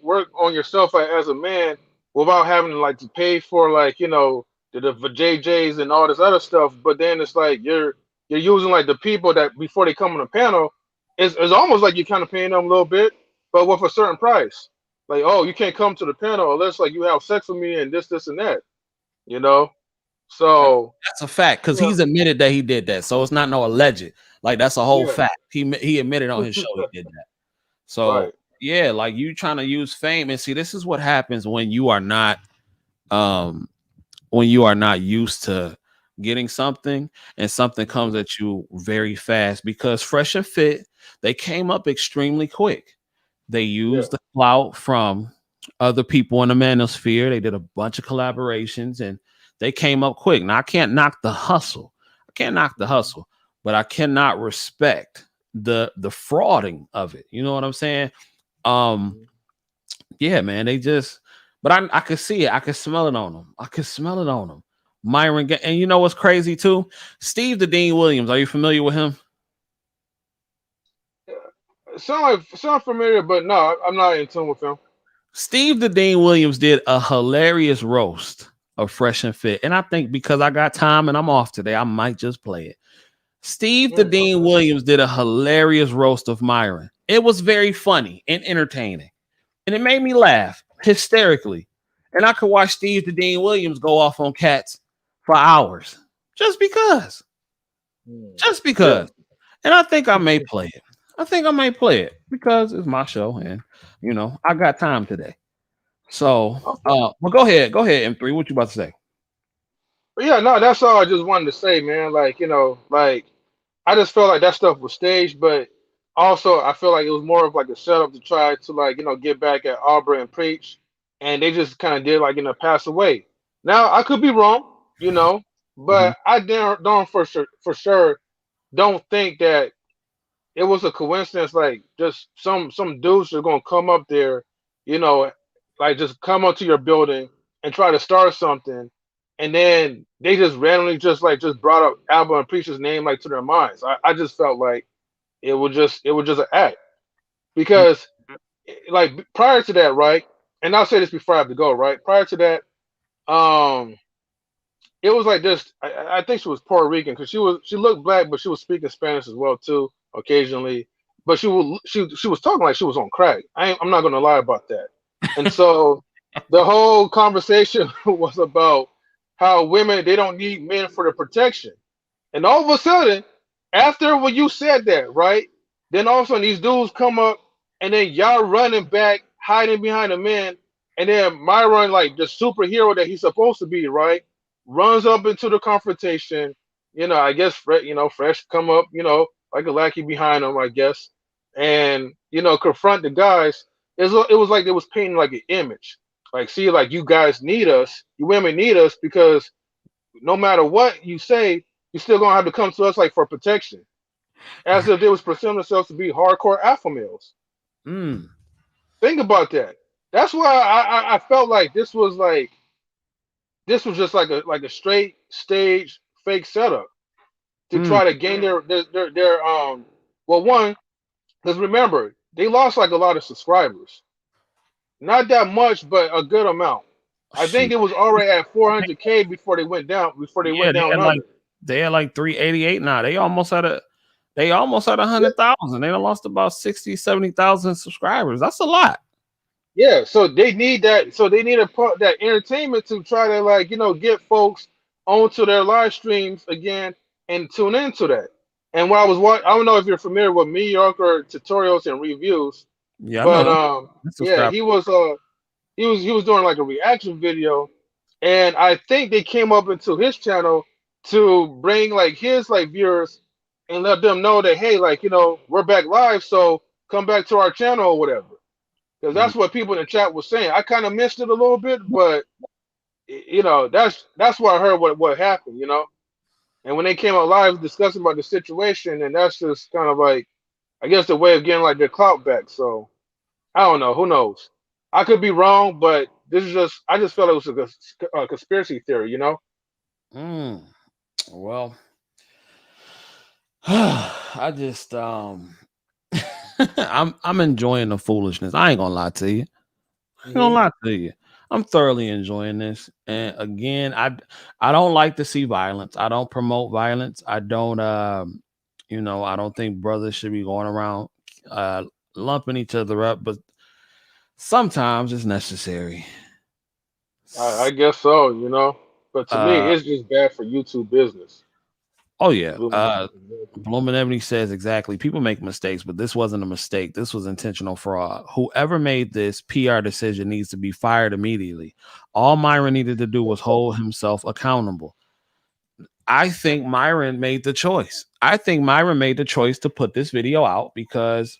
work on yourself as a man without having to like to pay for like, the JJs and all this other stuff. But then it's like you're using like the people that before they come on the panel, it's almost like you're kind of paying them a little bit, but with a certain price. Like, oh, you can't come to the panel unless like you have sex with me and this, and that, So that's a fact because he's admitted that he did that. So it's not no alleged. Like that's a whole fact. He admitted on his show he did that. So yeah, like you trying to use fame and see this is what happens when you are not used to getting something and something comes at you very fast because Fresh and Fit, they came up extremely quick. They used the clout from other people in the manosphere. They did a bunch of collaborations and they came up quick. Now I can't knock the hustle. But I cannot respect the frauding of it. You know what I'm saying? Yeah, man. They just, but I could see it. I could smell it on them. Myron, and you know what's crazy too? Steve the Dean Williams. Are you familiar with him? Sound familiar, but no, I'm not in tune with him. Steve the Dean Williams did a hilarious roast of Fresh and Fit, and I think because I got time and I'm off today, I might just play it. Steve the Dean Williams did a hilarious roast of Myron. It was very funny and entertaining, and it made me laugh hysterically. And I could watch Steve the Dean Williams go off on cats for hours just because. And I think I may play it. Because it's my show and I got time today. So well, go ahead, M3. What you about to say? But yeah, no, that's all I just wanted to say, man. Like, I just felt like that stuff was staged, but also I feel like it was more of like a setup to try to like, get back at Aubrey and Preach. And they just kind of did like, pass away. Now I could be wrong, but I don't for sure don't think that it was a coincidence, like just some dudes are gonna come up there, like just come onto your building and try to start something, and then they just randomly just brought up Alba and Preacher's name like to their minds. I just felt like it was just an act because like prior to that, right? And I'll say this before I have to go, right? Prior to that, it was like this. I think she was Puerto Rican because she looked black, but she was speaking Spanish as well too occasionally. But she was talking like she was on crack. I'm not gonna lie about that. And so the whole conversation was about how women, they don't need men for the protection. And all of a sudden, after when you said that, right? Then all of a sudden these dudes come up and then y'all running back, hiding behind the men, and then Myron, like the superhero that he's supposed to be, right? Runs up into the confrontation. I guess Fresh come up, like a lackey behind him, I guess, and confront the guys. It was like they was painting like an image. Like, see, like you guys need us, you women need us because no matter what you say, you're still gonna have to come to us like for protection. As if they was presenting themselves to be hardcore alpha males. Think about that. That's why I felt like this was just like a straight stage fake setup to try to gain their well, one, because remember, they lost like a lot of subscribers. Not that much, but a good amount. I think it was already at 400K before they went down. They had like 388 now. They almost had 100,000. They done lost about 60, 70,000 subscribers. That's a lot. Yeah, so they need that. So they need that entertainment to try to get folks onto their live streams again and tune into that. And when I was watching, I don't know if you're familiar with mediocre tutorials and reviews. Yeah, but he was doing like a reaction video, and I think they came up into his channel to bring like his viewers and let them know that hey, we're back live, so come back to our channel or whatever. because that's what people in the chat was saying. I kind of missed it a little bit, but you know, that's where I heard what happened. You know, and when they came out live discussing about the situation, and that's just kind of like, I guess, the way of getting like their clout back. So I don't know. Who knows? I could be wrong, but this is just, I just felt it was a conspiracy theory. You know. Well, I just I'm enjoying the foolishness. I ain't gonna lie to you. I ain't gonna lie to you. I'm thoroughly enjoying this. And again, I don't like to see violence. I don't promote violence. I don't you know, I don't think brothers should be going around lumping each other up, but sometimes it's necessary. I guess so. You know, but to me, it's just bad for YouTube business. Oh yeah. Blooming Ebony says exactly. People make mistakes, but this wasn't a mistake. This was intentional fraud. Whoever made this PR decision needs to be fired immediately. All Myron needed to do was hold himself accountable. I think Myron made the choice. I think Myron made the choice to put this video out because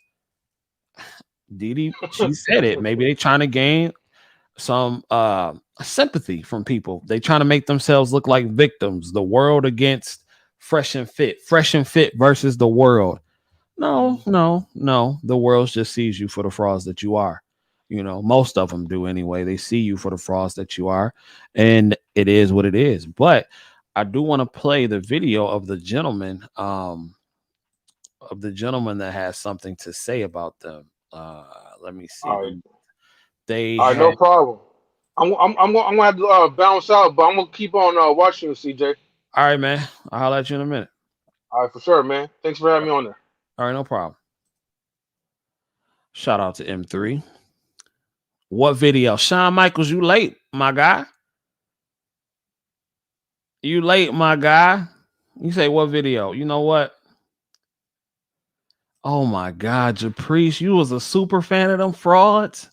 Didi, she said it. Maybe they're trying to gain some sympathy from people. They trying to make themselves look like victims. The world against Fresh and Fit versus the world. No. The world just sees you for the frauds that you are. You know, most of them do anyway. They see you for the frauds that you are, and it is what it is. But I do want to play the video of the gentleman that has something to say about them. Let me see. All right. They all right, no problem. I'm gonna have to bounce out, but I'm gonna keep on watching you, CJ. All right, man. I'll holler at you in a minute. All right, for sure, man. Thanks for having me on there. All right, no problem. Shout out to M3. What video? Shawn Michaels, you late, my guy. You late, my guy. You say what video? You know what? Oh my God, Japrice, you was a super fan of them frauds.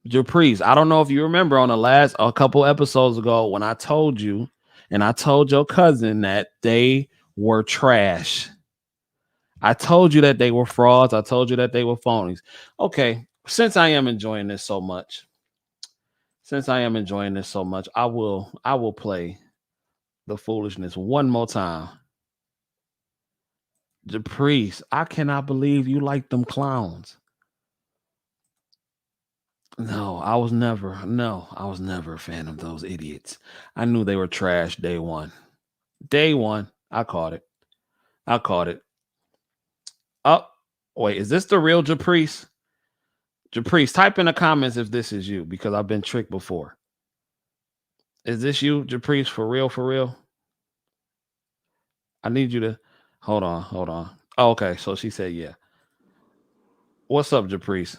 Japrice, I don't know if you remember on a couple episodes ago when I told you and I told your cousin that they were trash. I told you that they were frauds. I told you that they were phonies. Okay, since I am enjoying this so much, I will play the foolishness one more time. Japrice, I cannot believe you like them clowns. No, I was never a fan of those idiots. I knew they were trash day one. Day one, I caught it. Oh, wait, is this the real Japrice? Japrice, type in the comments if this is you, because I've been tricked before. Is this you, Japrice, for real, for real? I need you to hold on. Oh, okay, so she said yeah. What's up, Japrice?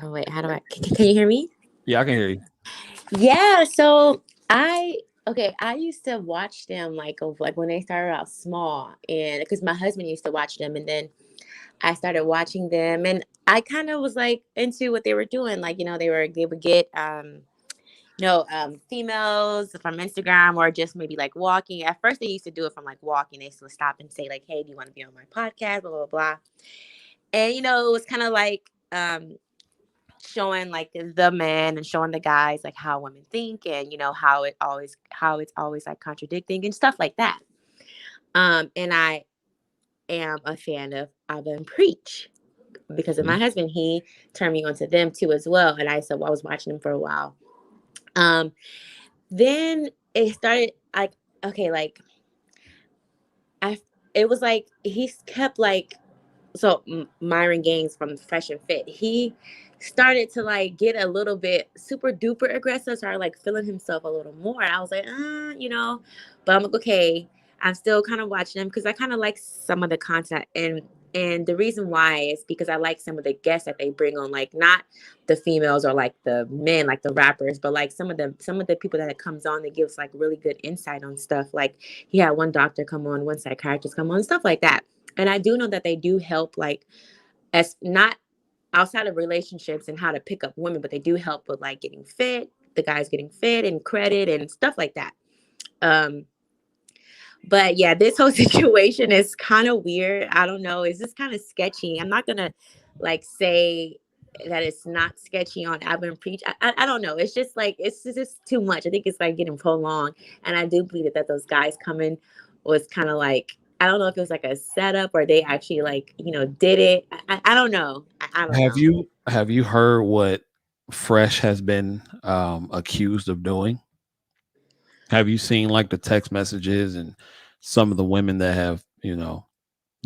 Oh wait, how do I? Can you hear me? Yeah, I can hear you. Yeah, so I used to watch them like when they started out small, and because my husband used to watch them, and then I started watching them, and I kind of was like into what they were doing. Like, you know, they would get females from Instagram or just maybe like walking. At first, they used to do it from like walking. They used to stop and say like, "Hey, do you want to be on my podcast?" Blah blah blah. And it was kind of like showing like the men and showing the guys like how women think, and how it's always like contradicting and stuff like that. And I am a fan of Abba and Preach because of my husband. He turned me onto them too as well, and I was watching them for a while. Then it started like, okay, like it was like he kept like, so Myron Gaines from Fresh and Fit, he started to like get a little bit super duper aggressive, started like feeling himself a little more. And I was like, but I'm like, okay, I'm still kind of watching him because I kind of like some of the content, and the reason why is because I like some of the guests that they bring on, like not the females or like the men, like the rappers, but like some of the people that it comes on that gives like really good insight on stuff. Like he had one doctor come on, one psychiatrist come on, stuff like that. And I do know that they do help, like, as not outside of relationships and how to pick up women, but they do help with like getting fit, the guys getting fit and credit and stuff like that. But yeah, this whole situation is kind of weird. I don't know. It's just kind of sketchy. I'm not going to like say that it's not sketchy on I've been preach. I don't know. It's just like it's just too much. I think it's like getting prolonged, and I do believe that those guys coming was kind of like, I don't know if it was like a setup or they actually like did it. I don't know. I don't know. Have you heard what Fresh has been accused of doing? Have you seen like the text messages and some of the women that have the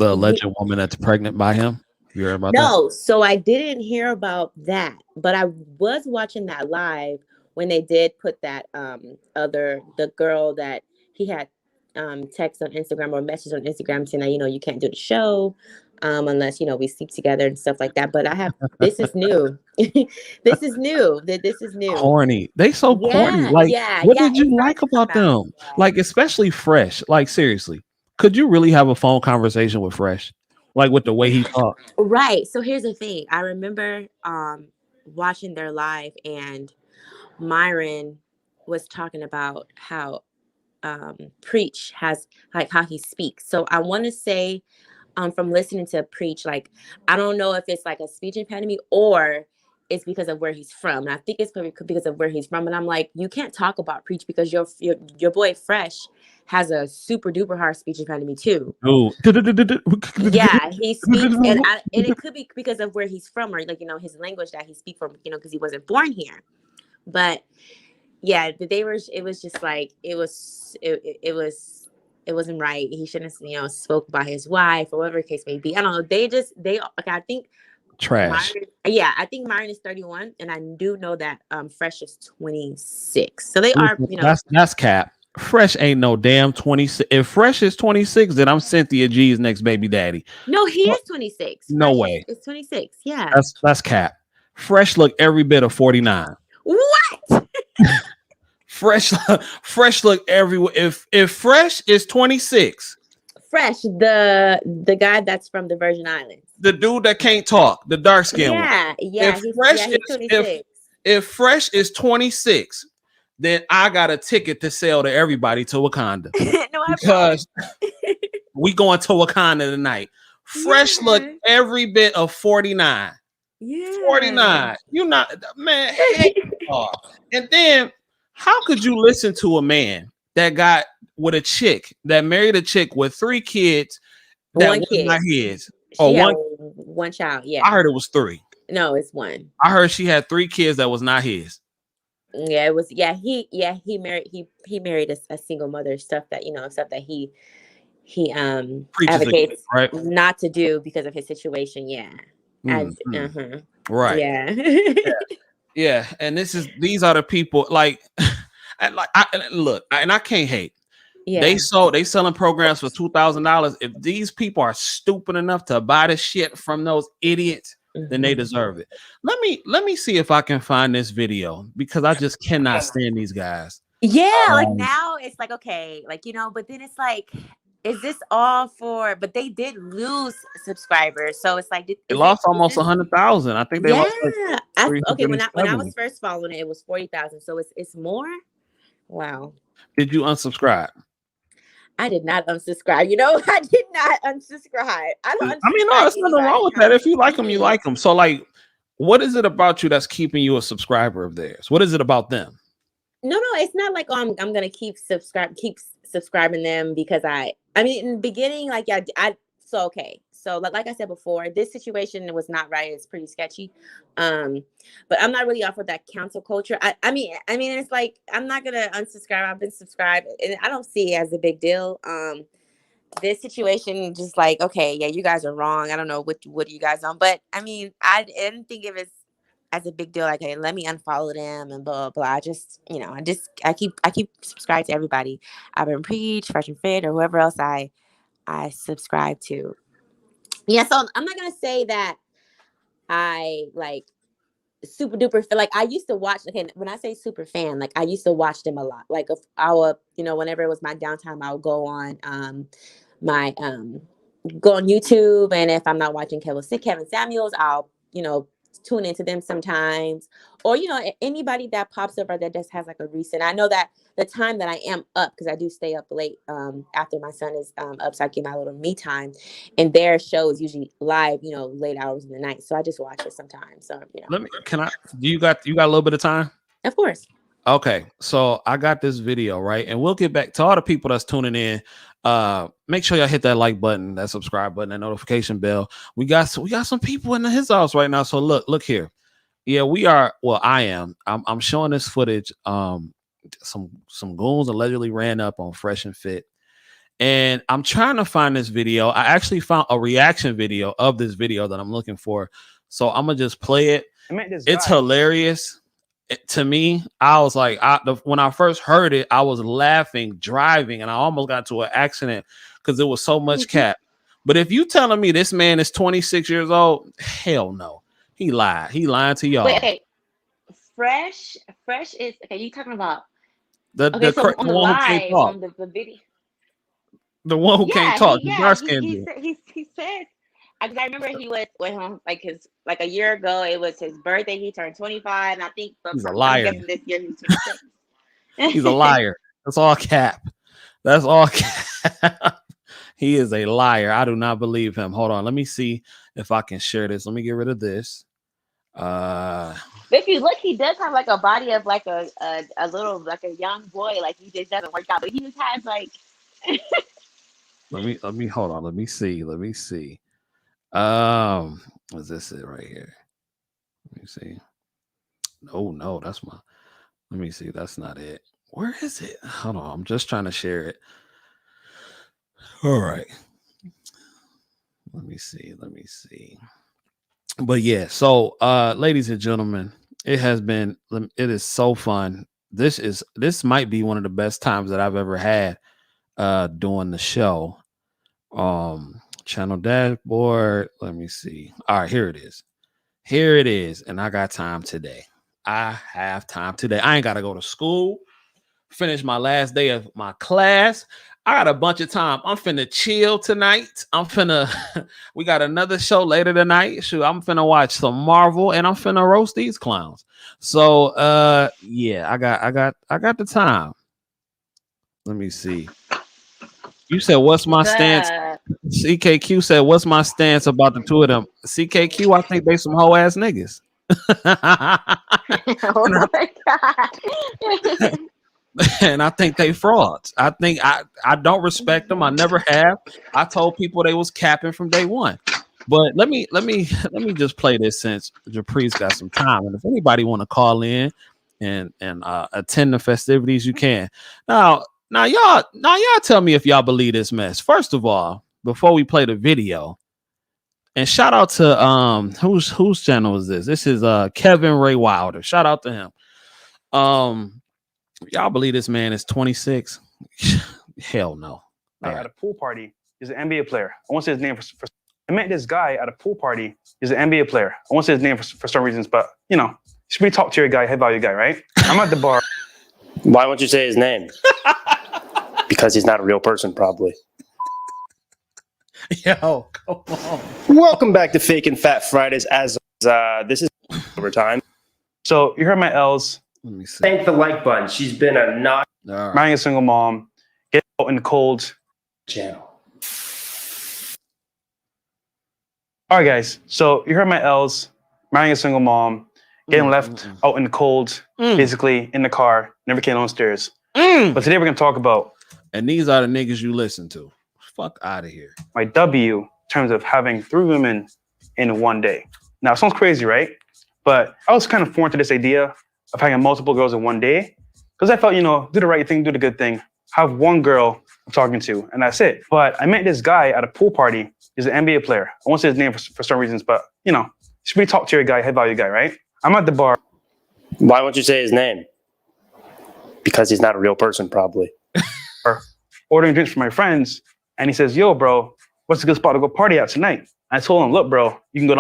alleged woman that's pregnant by him? You heard about that? No, so I didn't hear about that, but I was watching that live when they did put that the girl that he had text on Instagram or message on Instagram saying that you can't do the show unless we sleep together and stuff like that. But this is new. This is new. This is new. Corny. They so corny. Like, what did you like about them? Yeah. Like, especially Fresh. Like, seriously, could you really have a phone conversation with Fresh? Like with the way he talks. Right. So here's the thing. I remember watching their live, and Myron was talking about how Preach has like how he speaks. So I want to say from listening to Preach, like I don't know if it's like a speech impediment or it's because of where he's from. And I think it's probably because of where he's from. And I'm like, you can't talk about Preach because your boy Fresh has a super duper hard speech impediment too. Oh, yeah, he speaks, and it could be because of where he's from, or like his language that he speaks from, because he wasn't born here. But yeah, it was just like it wasn't right. He shouldn't have spoke about his wife or whatever the case may be. I don't know. I think trash. I think Myron is 31, and I do know that Fresh is 26. So they are that's cap. Fresh ain't no damn 26. If Fresh is 26, then I'm Cynthia G's next baby daddy. No, he is 26. No way. It's 26. Yeah. That's cap. Fresh look every bit of 49. What? Fresh look everywhere. If Fresh is 26. Fresh, the guy that's from the Virgin Islands. The dude that can't talk, the dark skin one. Yeah. If Fresh is 26, then I got a ticket to sell to everybody to Wakanda. Because we going to Wakanda tonight. Fresh look every bit of 49. Yeah. 49. You not, man. And then how could you listen to a man that got with a chick that married a chick with 3 kids that one was kid. not his? One child. Yeah. I heard it was 3. No, it's 1. I heard she had 3 kids that was not his. Yeah, it was. Yeah, he married a single mother. Stuff that he advocates right? not to do because of his situation. Yeah. Right. Yeah. Yeah. And these are the people like, I can't hate. Yeah. They selling programs for $2,000. If these people are stupid enough to buy the shit from those idiots, then they deserve it. Let me see if I can find this video because I just cannot stand these guys. Yeah, like now it's like okay, like but then it's like, is this all for? But they did lose subscribers, so it's like they lost almost 100,000. I think they lost. Okay, when I was first following it, it was 40,000. So it's more. Wow. Did you unsubscribe? I did not unsubscribe. I did not unsubscribe. I mean, no, there's nothing wrong with that. If you like them, you like them. So, like, what is it about you that's keeping you a subscriber of theirs? What is it about them? No, it's not like I'm gonna keep subscribing them because I mean, in the beginning, like So like I said before, this situation was not right. It's pretty sketchy. But I'm not really off with that cancel culture. I mean, it's like I'm not gonna unsubscribe. I've been subscribed, and I don't see it as a big deal. This situation just like, okay, yeah, you guys are wrong. I don't know what you guys on, but I mean, I didn't think of it as a big deal. Like, hey, let me unfollow them and blah blah. I just, I keep subscribed to everybody. I've been Preach, Fresh and Fit, or whoever else I subscribe to. Yeah, so I'm not gonna say that I like super duper fan. Like I used to watch. Okay, when I say super fan, like I used to watch them a lot. Like if I would, whenever it was my downtime, I would go on go on YouTube, and if I'm not watching Kevin Samuels, I'll tune into them sometimes, or anybody that pops up or that just has like a recent. I know that the time that I am up, because I do stay up late after my son is up, so I get my little me time, and their show is usually live, late hours in the night. So I just watch it sometimes. So You got a little bit of time? Of course. Okay, so I got this video, right? And we'll get back to all the people that's tuning in. Make sure y'all hit that like button, that subscribe button, that notification bell. We got some people in his house right now. So look here. Yeah, we are. Well, I am. I'm showing this footage. Some goons allegedly ran up on Fresh and Fit, and I'm trying to find this video. I actually found a reaction video of this video that I'm looking for. So I'm gonna just play it. It's hilarious. To me, I was like, when I first heard it, I was laughing driving, and I almost got to an accident because there was so much cap. But if you telling me this man is 26 years old, hell no, he lied. He lying to y'all. Wait, okay. Fresh is okay. You talking about the one who can't talk, on the video? The one who can't talk. He said. I remember he was with him like a year ago. It was his birthday. He turned 25, and I think he's a liar. This year he's 26. He's a liar. That's all cap. That's all cap. He is a liar. I do not believe him. Hold on. Let me see if I can share this. Let me get rid of this. If you look, he does have like a body of like a little like a young boy. Like he just doesn't work out, but he just has like. Let me hold on. Let me see. Is this it right here? Let me see. No, that's my. Let me see. That's not it. Where is it? Hold on. I'm just trying to share it. All right. Let me see. But yeah, so ladies and gentlemen, it is so fun. This might be one of the best times that I've ever had doing the show. Channel dashboard. Let me see. All right, here it is. And I got time today. I have time today. I ain't got to go to school, finish my last day of my class. I got a bunch of time. I'm finna chill tonight. We got another show later tonight. Shoot, I'm finna watch some Marvel, and I'm finna roast these clowns. So yeah, I got the time. Let me see. You said, what's my stance? CKQ said, what's my stance about the two of them? CKQ, I think they some hoe ass niggas. Oh my God. And I think they frauds. I think I don't respect them. I never have. I told people they was capping from day one. But let me just play this since Japree's got some time. And if anybody want to call in and attend the festivities, you can. Now y'all tell me if y'all believe this mess. First of all, before we play the video, and shout out to whose channel is this? This is Kevin Ray Wilder. Shout out to him. Y'all believe this man is 26? Hell no. At a pool party, he's an NBA player. I won't say his name for I met this guy at a pool party. He's an NBA player. I won't say his name for some reasons, but he's a pretty top tier guy, high value guy, right? I'm at the bar. Why won't you say his name? Because he's not a real person, probably. Yo, come on. Welcome back to Fake and Fat Fridays. As this is overtime. So you heard my L's. Let me see. Thank the like button. She's been a not marrying a single mom, get out in the cold channel. All right, guys. So you heard my L's. Marrying a single mom, getting left out in the cold, basically in the car, never came downstairs. But today we're gonna talk about. And these are the niggas you listen to. Fuck out of here. My W in terms of having 3 women in one day. Now it sounds crazy, right? But I was kind of foreign to this idea of having multiple girls in one day, because I felt, do the right thing, do the good thing, have one girl I'm talking to, and that's it. But I met this guy at a pool party. He's an NBA player. I won't say his name for some reasons, but he's a pretty top tier guy, high value guy, right? I'm at the bar. Why won't you say his name? Because he's not a real person, probably. Ordering drinks for my friends, and he says, "Yo, bro, what's a good spot to go party at tonight?" I told him, "Look, bro, you can go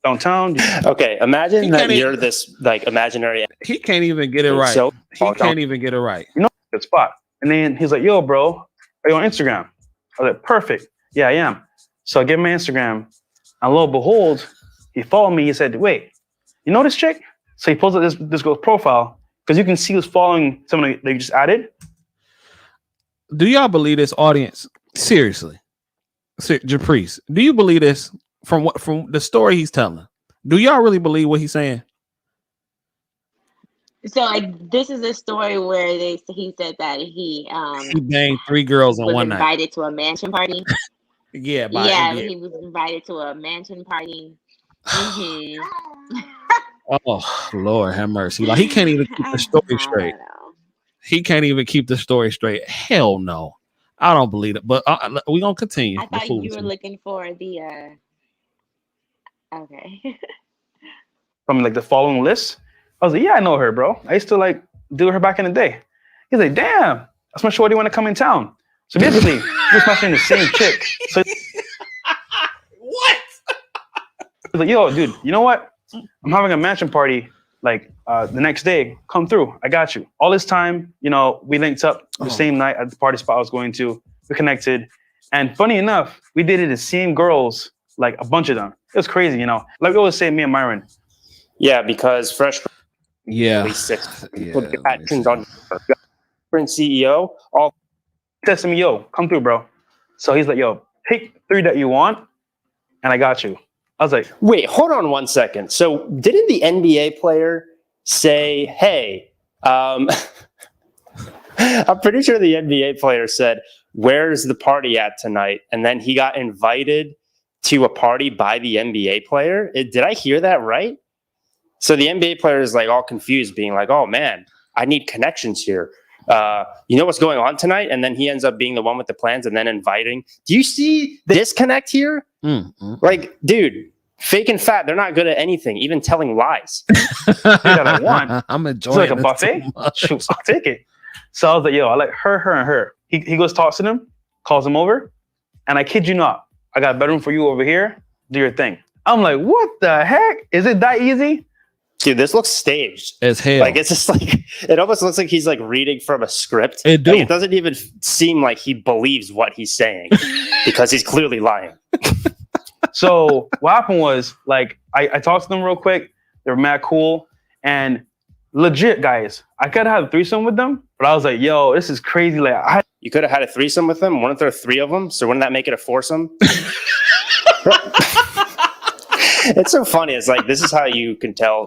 downtown." Okay, imagine that you're this imaginary. He can't even get it right. He can't even get it right. Good spot. And then he's like, "Yo, bro, are you on Instagram?" I was like, "Perfect. Yeah, I am." So I give him my Instagram, and lo and behold, he followed me. He said, "Wait, you know this chick? So he pulls up this girl's profile because you can see who's following someone that you just added. Do y'all believe this, audience? Seriously, Japrice, do you believe this from the story he's telling? Do y'all really believe what he's saying? So like this is a story where he said that he banged 3 girls in was one night. invited to a mansion party. Yeah, he was invited to a mansion party. Oh Lord, have mercy! Like he can't even keep the story straight. He can't even keep the story straight. Hell no, I don't believe it. But we're gonna continue. I thought you were looking for the. Okay. From like the following list. I was like, yeah, I know her, bro. I used to like do her back in the day. He's like, damn, that's my shorty want to come in town. So basically, we're smashing the same chick. So what? He's like, yo, dude, you know what? I'm having a mansion party like the next day. Come through. I got you. All this time, you know, we linked up the same night at the party spot I was going to. We connected. And funny enough, we dated the same girls, like a bunch of them. It was crazy, you know. Like we always say, me and Myron. Yeah, because fresh. Yeah. At least 6 people get actions on different CEO. All texted me, yo, come through, bro. So he's like, yo, pick 3 that you want, and I got you. I was like, wait, hold on 1 second. So didn't the NBA player say, hey, I'm pretty sure the NBA player said, where's the party at tonight? And then he got invited to a party by the NBA player. Did I hear that right? So the NBA player is like all confused, being like, oh man, I need connections here. You know what's going on tonight? And then he ends up being the one with the plans and then inviting. Do you see the disconnect here? Like, dude, fake and fat, they're not good at anything, even telling lies. I want. I'm enjoying it's like a buffet. Shoot, I'll take it. So I was like, yo, I like her, and her. He goes, talks to them, calls them over, and I kid you not, I got a bedroom for you over here. Do your thing. I'm like, what the heck? Is it that easy? Dude, this looks staged as hell. Like it's just like it almost looks like he's like reading from a script. It Like, it doesn't even seem like he believes what he's saying because he's clearly lying. So what happened was, like, I talked to them real quick. They were mad cool and legit, guys. I could have had a threesome with them, but I was like, yo, this is crazy. Like, you could have had a threesome with them. Wouldn't there 3 of them? So wouldn't that make it a foursome? It's so funny. It's like, this is how you can tell.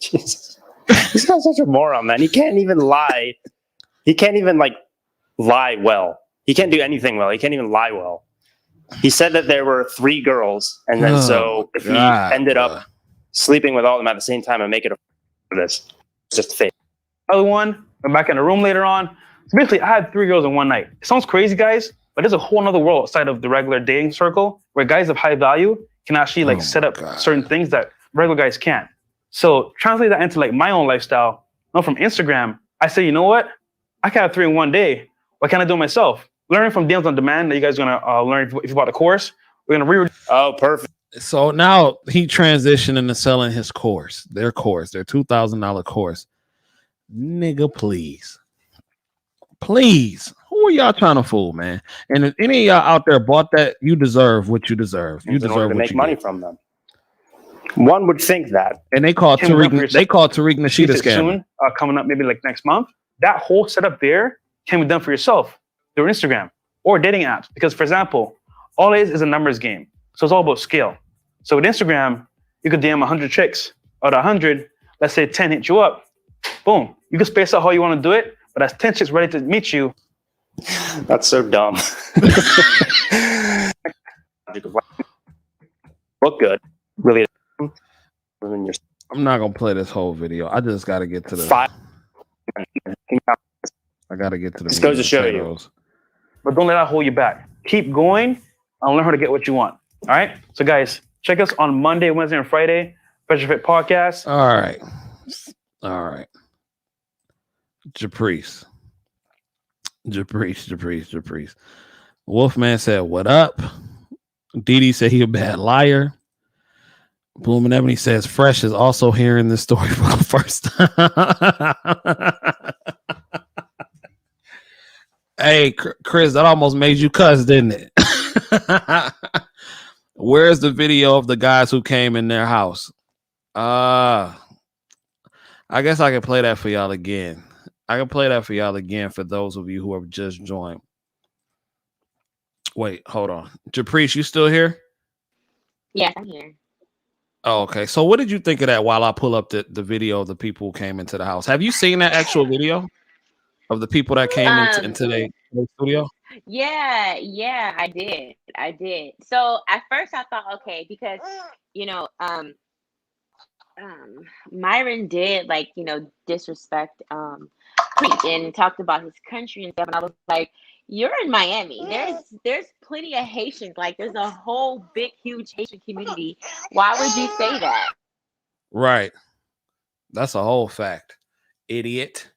Jesus. This guy's such a moron, man. He can't even lie. He can't even like lie well. He can't do anything well. He can't even lie well. He said that there were 3 girls. And then so if he ended up sleeping with all of them at the same time and make it for this, it's just fake. Other one, went back in the room later on. So basically, I had 3 girls in one night. It sounds crazy, guys, but there's a whole other world outside of the regular dating circle where guys of high value can actually like set up certain things that regular guys can't. So translate that into like my own lifestyle. No, from Instagram, I say, you know what? I can have 3 in one day. Why can't I do it myself? Learning from Deals on Demand that you guys are gonna learn if you bought a course. We're gonna read. Oh, perfect. So now he transitioned into selling his course, their $2,000 course. Nigga, please. Who are y'all trying to fool, man? And if any of y'all out there bought that, you deserve what you deserve. You deserve to what make you money get. from them. One would think that. And they called Tariq. They called Tariq Nasheeda scam. Soon, coming up maybe like next month. That whole setup there can be done for yourself through Instagram or dating apps. Because, for example, all it is a numbers game. So it's all about scale. So with Instagram, you could DM 100 chicks. Out of 100, let's say 10 hit you up. Boom. You can space out how you want to do it, but that's 10 chicks ready to meet you. That's so dumb. Look good. Really. I'm not gonna play this whole video. I just gotta get to the 5. I gotta get to the. This goes to show you. But don't let that hold you back. Keep going and learn how to get what you want. All right. So guys, check us on Monday, Wednesday, and Friday. Fresh Fit Podcast. All right. Japrice. Wolfman said, "What up?" Didi said he a bad liar. Bloom and Ebony says Fresh is also hearing this story for the first time. Hey, Chris, that almost made you cuss, didn't it? Where's the video of the guys who came in their house? I guess I can play that for y'all again. I can play that for y'all again for those of you who have just joined. Wait, hold on. Japrice, you still here? Yes, I'm here. Oh, okay. So what did you think of that while I pull up the video of the people who came into the house? Have you seen that actual video of the people that came into the studio? Yeah, I did. So at first I thought, okay, because you know, Myron did like, disrespect preach and talked about his country and stuff, and I was like, you're in Miami. There's plenty of Haitians. Like there's a whole big, huge Haitian community. Why would you say that? Right. That's a whole fact. Idiot.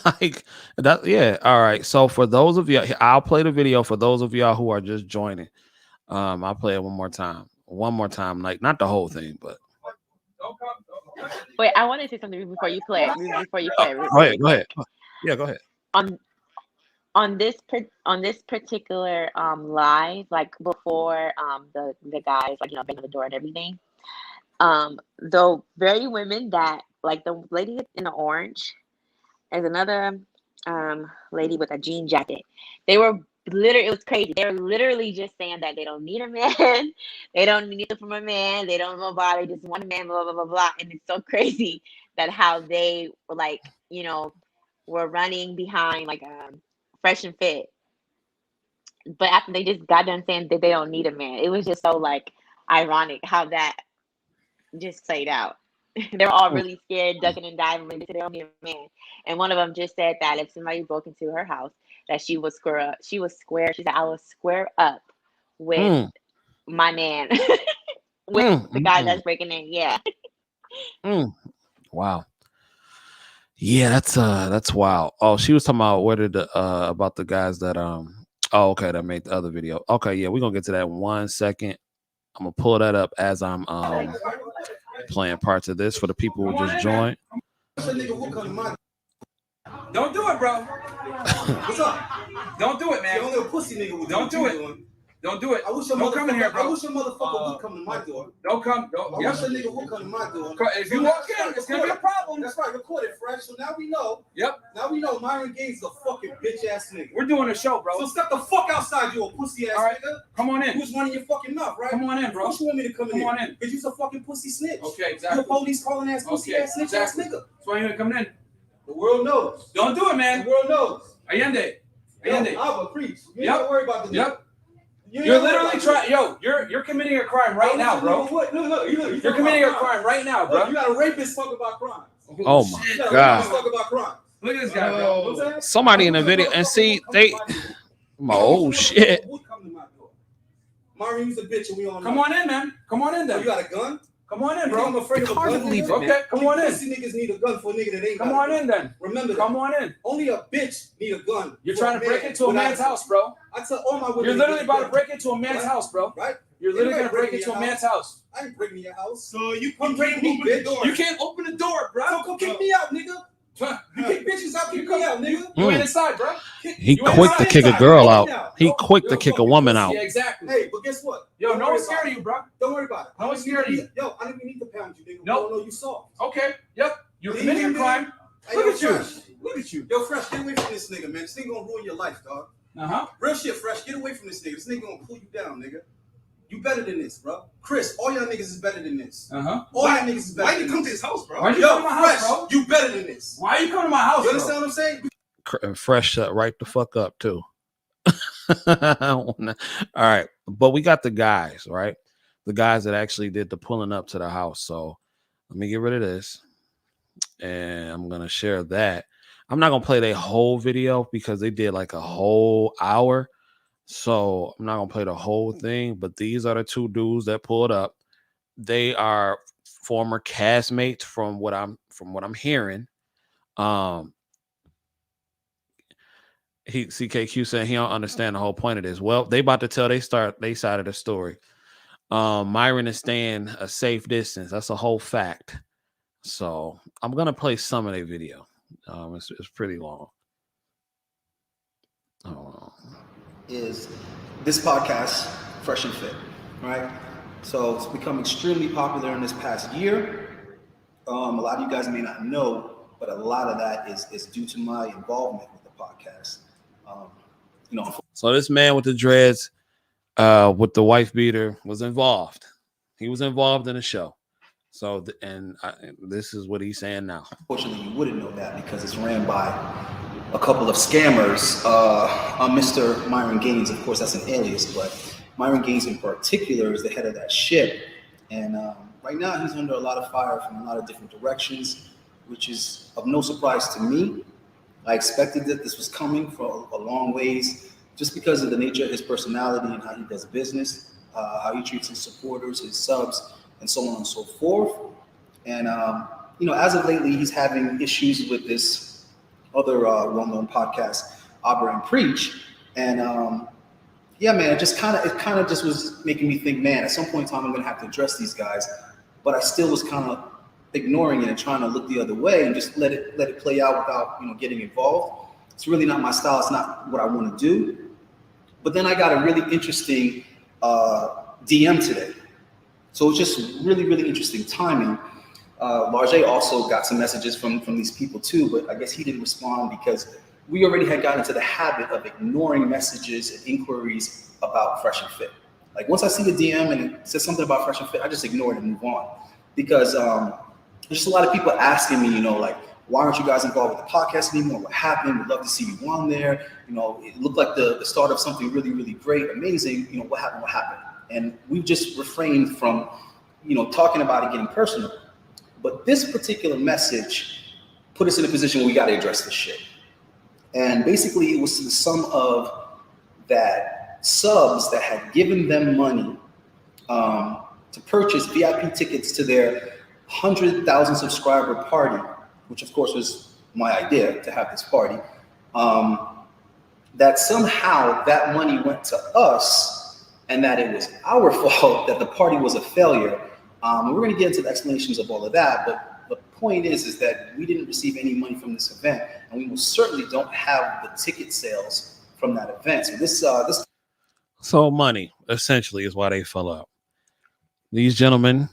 Like that, yeah. All right. So for those of you, I'll play the video for those of y'all who are just joining. I'll play it one more time. Like not the whole thing, but Wait, I want to say something before you play it. Go ahead. Yeah, go ahead. On this particular live, like before the guys like banging the door and everything, the very women that like the lady in the orange, there's another lady with a jean jacket. They were literally, it was crazy. They were literally just saying that they don't need a man, they don't need it from a man, they don't know about it, just want a man, blah blah blah blah. And it's so crazy that how they were like, were running behind like Fresh and Fit, but after they just got done saying that they don't need a man, it was just so like ironic how that just played out. They were all really scared, ducking and diving when they said they don't need a man. And one of them just said that if somebody broke into her house, that she would square up. She said, I will square up with my man, with the guy that's breaking in. Yeah. Wow. Yeah, that's wild. Oh, she was talking about about the guys that okay, that made the other video. Okay, yeah, we're gonna get to that in 1 second. I'm gonna pull that up as I'm playing parts of this for the people who just joined. Don't do it, bro. What's up? Don't do it, man. You're only a pussy nigga. Don't do it. Don't do it. Don't come in here, bro. I wish a motherfucker would come to my door. Don't come. I wish a nigga would come to my door. If you walk in, it's gonna be a problem. That's right. Record it, Fresh. So now we know. Yep. Now we know Myron Gaines is a fucking bitch ass nigga. We're doing a show, bro. So step the fuck outside, you a pussy ass nigga. Come on in. Who's running your fucking mouth, right? Come on in, bro. What you want me to come in? Come on in. Because you're a fucking pussy snitch. Okay, exactly. You're a police calling ass pussy ass snitch ass nigga. That's why you ain't coming in. The world knows. Don't do it, man. The world knows. Allende. I will preach. You don't worry about the Yep. You're literally trying. Yo, you're committing a crime right now, bro. Look. You're committing a crime right now, bro. Look, you got a rapist talk about crimes. Oh my God. Talk about crimes. Look at this guy, bro. Somebody in the video and see they. Oh shit. Myron, you's a bitch, and we all know. Come on in, man. Come on in, then. You got a gun? Come on in, bro. I'm afraid of a gun. Okay, come on in. Pussy niggas need a gun for a nigga that ain't got Come on in, then. Remember that. Come on in. Only a bitch need a gun. You're trying to break into a man's house, bro. I tell all my women. You're literally about to break into a man's house, bro. Right? You're literally gonna break into a man's house. I ain't breaking your house. So you come break me, bitch. You can't open the door, bro. So come kick me out, nigga. You kick bitches out, kick me out, nigga. You ain't inside, bro. He quick to kick a girl out. He quick to kick a woman out. Yeah, exactly. Hey, but guess what? Yo, no one's scared of you, bro. Don't worry about it. No one's scared of you. Yo, I don't even need to pound you, nigga. No. No, you soft. Okay. Yep. You're committing a crime. Look at you. Look at you. Yo, Fresh, get away from this nigga, man. This nigga gonna ruin your life, dog. Real shit, Fresh. Get away from this nigga. This nigga gonna pull you down, nigga. You better than this, bro. Chris, all y'all niggas is better than this. All y'all niggas is better. Why you come to his house, bro? Why you come to my house, bro? You better than this. Why you come to my house, You understand what I'm saying? And Fresh shut right the fuck up too. All right, but we got the guys, right? The guys that actually did the pulling up to the house. So let me get rid of this, and I'm gonna share that. I'm not gonna play their whole video because they did like a whole hour. So I'm not gonna play the whole thing, but these are the two dudes that pulled up. They are former castmates from what I'm hearing. CKQ saying he don't understand the whole point of this. Well, they about to tell they side of the story. Myron is staying a safe distance. That's a whole fact. So I'm gonna play some of their video. It's pretty long. Is this podcast Fresh and Fit, right? So it's become extremely popular in this past year. A lot of you guys may not know, but a lot of that is due to my involvement with the podcast. So this man with the dreads, with the wife beater, was involved. He was involved in the show. So, this is what he's saying now. Unfortunately, you wouldn't know that because it's ran by a couple of scammers. Mr. Myron Gaines, of course, that's an alias, but Myron Gaines in particular is the head of that ship. And right now, he's under a lot of fire from a lot of different directions, which is of no surprise to me. I expected that this was coming for a long ways, just because of the nature of his personality and how he does business, how he treats his supporters, his subs, and so on and so forth. And, as of lately, he's having issues with this other well-known podcast, Abba and Preach. And yeah, man, it kind of just was making me think, man, at some point in time, I'm going to have to address these guys. But I still was kind of ignoring it and trying to look the other way and just let it play out without, getting involved. It's really not my style. It's not what I want to do. But then I got a really interesting DM today. So it's just really, really interesting timing. Large also got some messages from these people too, but I guess he didn't respond because we already had gotten into the habit of ignoring messages and inquiries about Fresh and Fit. Like once I see a DM and it says something about Fresh and Fit, I just ignore it and move on. Because there's just a lot of people asking me, like, why aren't you guys involved with the podcast anymore? What happened? We'd love to see you on there. It looked like the start of something really, really great, amazing. What happened? What happened? And we've just refrained from, talking about it, getting personal. But this particular message put us in a position where we got to address this shit. And basically, it was to the sum of that subs that had given them money to purchase VIP tickets to their 100,000 subscriber party, which of course was my idea to have this party, that somehow that money went to us and that it was our fault that the party was a failure. We're going to get into the explanations of all of that, but the point is that we didn't receive any money from this event, and we most certainly don't have the ticket sales from that event. So So money essentially is why they fell out. These gentlemen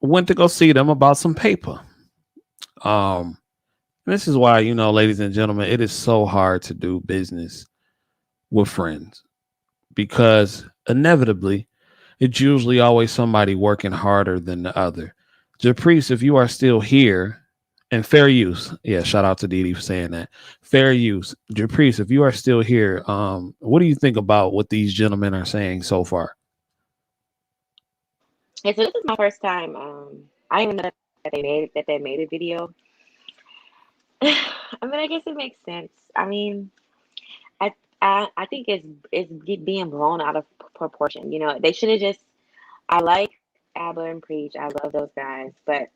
went to go see them about some paper. This is why, ladies and gentlemen, it is so hard to do business with friends because inevitably it's usually always somebody working harder than the other. Japrice, if you are still here, and fair use. Yeah, shout out to Didi for saying that. Fair use. Japrice, if you are still here, what do you think about what these gentlemen are saying so far? Okay, so this is my first time. I didn't know that they made a video. I guess it makes sense. I think it's being blown out of proportion. They should have just. I like Abba and Preach. I love those guys, but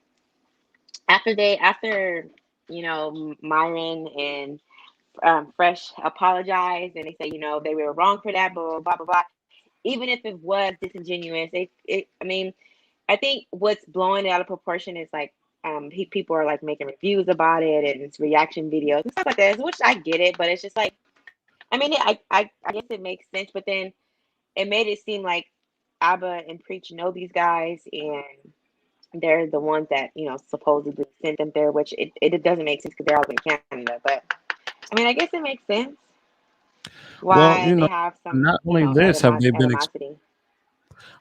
after Myron and Fresh apologized and they say they were wrong for that, blah blah blah blah. Even if it was disingenuous, I think what's blowing it out of proportion is like people are like making reviews about it and it's reaction videos and stuff like that. Which I get it, but it's just like I guess it makes sense, but then it made it seem like Abba and Preach know these guys and they're the ones that supposedly sent them there, which it doesn't make sense because they're all in Canada. But I guess it makes sense why they have some. Not only this have they been.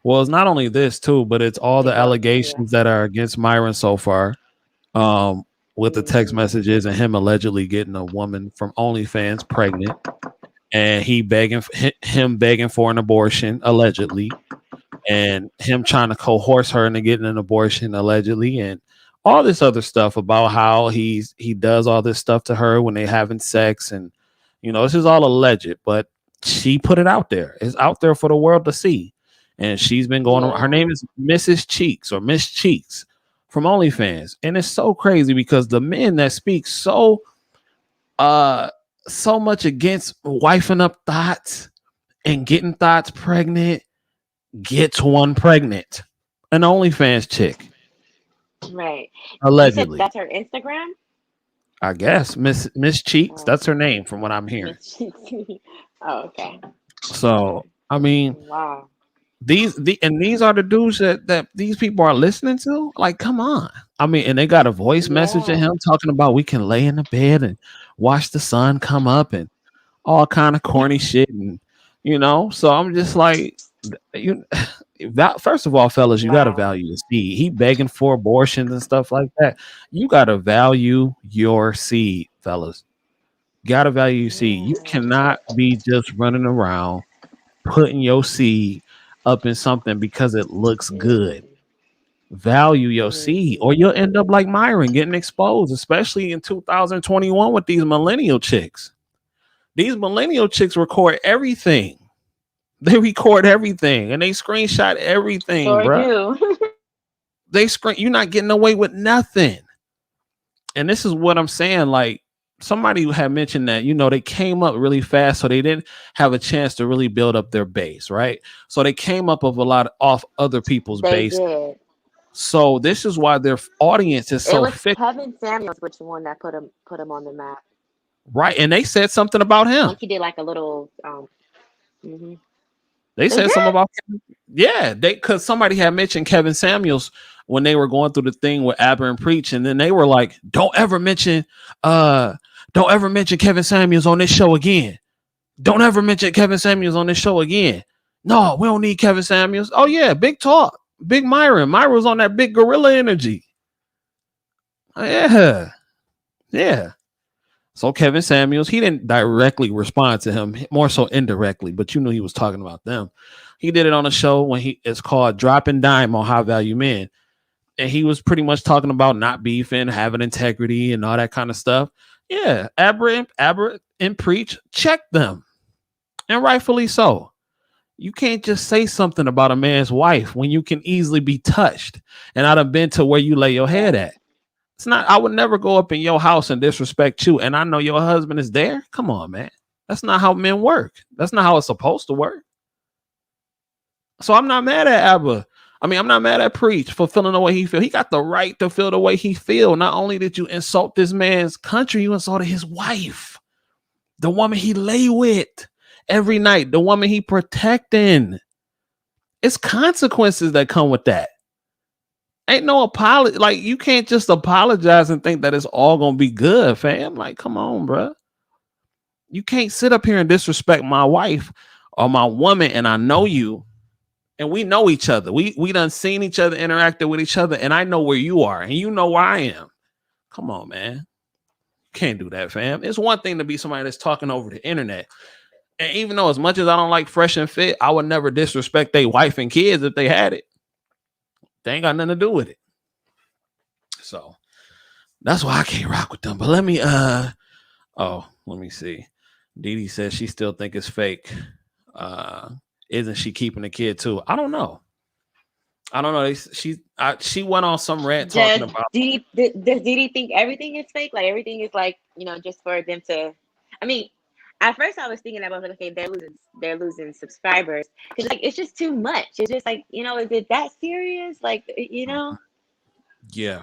Well, it's not only this too, but it's all the allegations that are against Myron so far, with the text messages and him allegedly getting a woman from OnlyFans pregnant, and him begging for an abortion allegedly. And him trying to coerce her into getting an abortion allegedly, and all this other stuff about how he does all this stuff to her when they're having sex, and this is all alleged, but she put it out there. It's out there for the world to see, and she's been going. Her name is Mrs. Cheeks or Miss Cheeks from OnlyFans, and it's so crazy because the men that speak so much against wifing up thoughts and getting thoughts pregnant. Gets one pregnant, an OnlyFans chick, right? Allegedly, that's her Instagram. I guess Miss Cheeks. That's her name, from what I'm hearing. Oh, okay. So wow. these are the dudes that these people are listening to. Like, come on. I mean, and they got a voice message of him talking about we can lay in the bed and watch the sun come up and all kind of corny shit, and so I'm just like, you first of all, fellas, you got to value the seed. He begging for abortions and stuff like that. You got to value your seed, fellas. Got to value your seed. You cannot be just running around putting your seed up in something because it looks good. Value your seed, or you'll end up like Myron getting exposed, especially in 2021 with these millennial chicks. These millennial chicks record everything. They record everything and they screenshot everything, bro. They screen. You're not getting away with nothing. And this is what I'm saying. Like, somebody had mentioned that, they came up really fast, so they didn't have a chance to really build up their base, right? So they came up of a lot off other people's base. Did. So this is why their audience is so thick. Kevin Samuels, which one that put him on the map, right? And they said something about him. Like he did like a little. They said something about him. Yeah, because somebody had mentioned Kevin Samuels when they were going through the thing with Aber and Preach, and then they were like, "Don't ever mention Kevin Samuels on this show again. Don't ever mention Kevin Samuels on this show again. No, we don't need Kevin Samuels." Oh yeah, big talk. Big Myron. Myron was on that big gorilla energy. Yeah. So Kevin Samuels, he didn't directly respond to him, more so indirectly, but you knew he was talking about them. He did it on a show when it's called Dropping Dime on High Value Men. And he was pretty much talking about not beefing, having integrity and all that kind of stuff. Yeah. Aber and Preach, check them. And rightfully so. You can't just say something about a man's wife when you can easily be touched. And I'd have been to where you lay your head at. It's not, I would never go up in your house and disrespect you. And I know your husband is there. Come on, man. That's not how men work. That's not how it's supposed to work. So I'm not mad at Aber. I mean, I'm not mad at Preach for feeling the way he feels. He got the right to feel the way he feels. Not only did you insult this man's country, you insulted his wife, the woman he lay with every night, the woman he protecting. It's consequences that come with that. Ain't no apology. Like, you can't just apologize and think that it's all gonna be good, fam. Like, come on, bro. You can't sit up here and disrespect my wife or my woman, and I know you, and we know each other. We done seen each other, interacted with each other, and I know where you are, and you know where I am. Come on, man. Can't do that, fam. It's one thing to be somebody that's talking over the internet. And even though as much as I don't like Fresh and Fit, I would never disrespect their wife and kids if they had it. They ain't got nothing to do with it. So that's why I can't rock with them. But let me see. Didi says she still think it's fake. Isn't she keeping the kid too? I don't know. She went on some rant talking about. Does Didi think everything is fake? Like everything is like, just for them to. I mean, at first I was thinking about, okay, they're losing subscribers because like it's just too much. It's just like, is it that serious? Like, Yeah.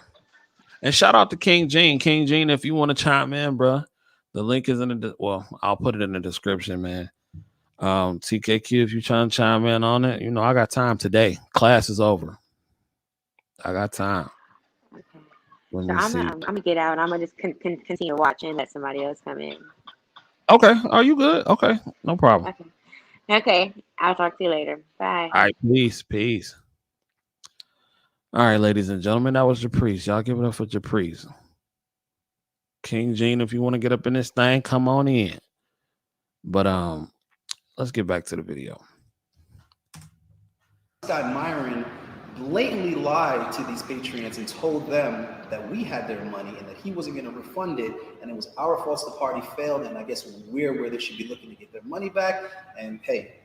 And shout out to King Gene. King Gene, if you want to chime in, bro, the link is in the I'll put it in the description, man. TKQ, if you trying to chime in on it, I got time today. Class is over. I got time. Okay. So I'm gonna get out and I'm gonna just continue watching and let somebody else come in. Okay. Are you good? Okay. No problem. Okay. I'll talk to you later. Bye. All right. Peace. All right, ladies and gentlemen, that was Japrice. Y'all give it up for Japrice. King Gene, if you want to get up in this thing, come on in. But let's get back to the video. Guy Myron blatantly lied to these Patreons and told them that we had their money and that he wasn't going to refund it, and it was our fault the party failed, and I guess we're where they should be looking to get their money back. And hey,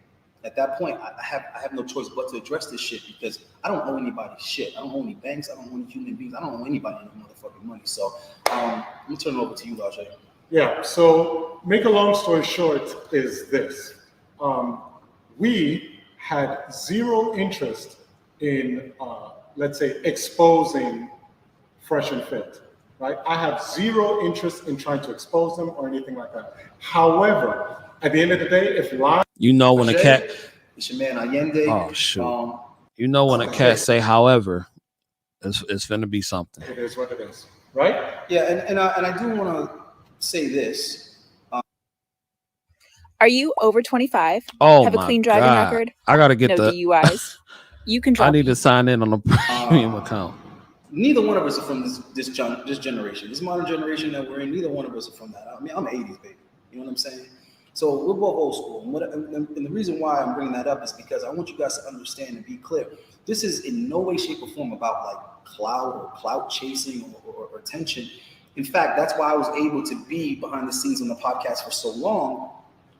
at that point, I have no choice but to address this shit because I don't owe anybody shit. I don't owe any banks. I don't owe any human beings. I don't owe anybody any motherfucking money. So I'm gonna turn it over to you, Lajay. Yeah. So make a long story short is this: we had zero interest in, let's say, exposing Fresh and Fit, right? I have zero interest in trying to expose them or anything like that. However, at the end of the day, if live, when a cat, It's your man Allende. Oh shoot! You know when a cat say "however," it's finna be something. It is what it is, right? Yeah, and I do want to say this. Are you over 25? Oh Have a my clean driving God. record? I gotta get no the DUIs. You can drop. I need to sign in on a premium account. Neither one of us are from this generation, this modern generation that we're in. Neither one of us are from that. I mean, I'm an 80s baby. You know what I'm saying? So we're both old school. And the reason why I'm bringing that up is because I want you guys to understand and be clear. This is in no way, shape, or form about like clout chasing or attention. In fact, that's why I was able to be behind the scenes on the podcast for so long,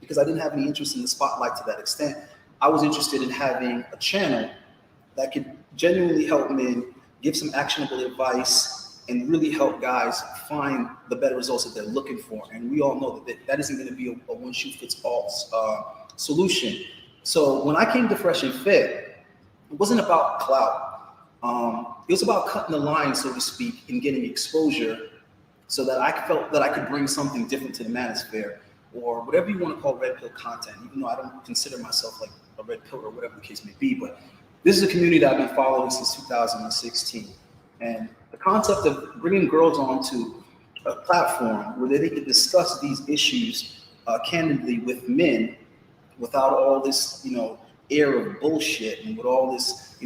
because I didn't have any interest in the spotlight to that extent. I was interested in having a channel that could genuinely help men, give some actionable advice, and really help guys find the better results that they're looking for. And we all know that isn't going to be a one-shoe-fits-all solution. So when I came to Fresh and Fit, it wasn't about clout. It was about cutting the line, so to speak, and getting exposure so that I felt that I could bring something different to the manosphere, or whatever you want to call red pill content, even though I don't consider myself like a red pill or whatever the case may be. But this is a community that I've been following since 2016. And the concept of bringing girls onto a platform where they can discuss these issues candidly with men without all this, air of bullshit and with all this,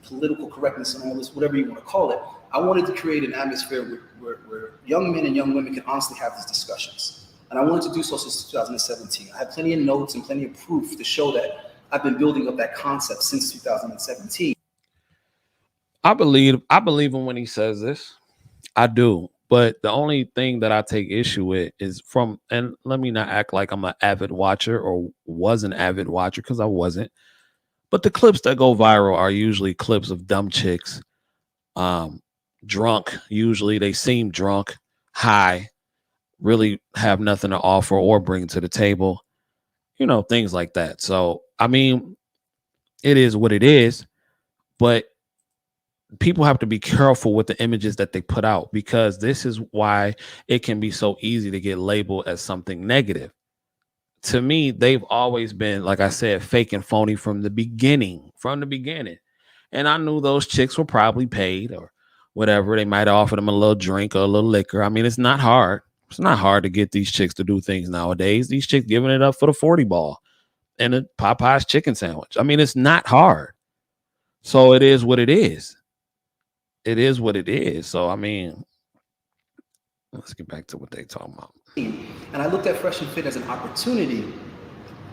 political correctness and all this, whatever you want to call it. I wanted to create an atmosphere where young men and young women can honestly have these discussions. And I wanted to do so since 2017. I have plenty of notes and plenty of proof to show that I've been building up that concept since 2017. I believe him when he says this. I do. But the only thing that I take issue with is and let me not act like I'm an avid watcher or was an avid watcher, because I wasn't. But the clips that go viral are usually clips of dumb chicks, drunk. Usually they seem drunk, high, really have nothing to offer or bring to the table, things like that. So, I mean, it is what it is, but people have to be careful with the images that they put out, because this is why it can be so easy to get labeled as something negative. To me, they've always been, like I said, fake and phony from the beginning. And I knew those chicks were probably paid or whatever. They might offer them a little drink or a little liquor. I mean, it's not hard. It's not hard to get these chicks to do things nowadays. These chicks giving it up for the 40 ball and a Popeye's chicken sandwich. I mean, it's not hard. So it is what it is. It is what it is. So, I mean, let's get back to what they talking about. And I looked at Fresh and Fit as an opportunity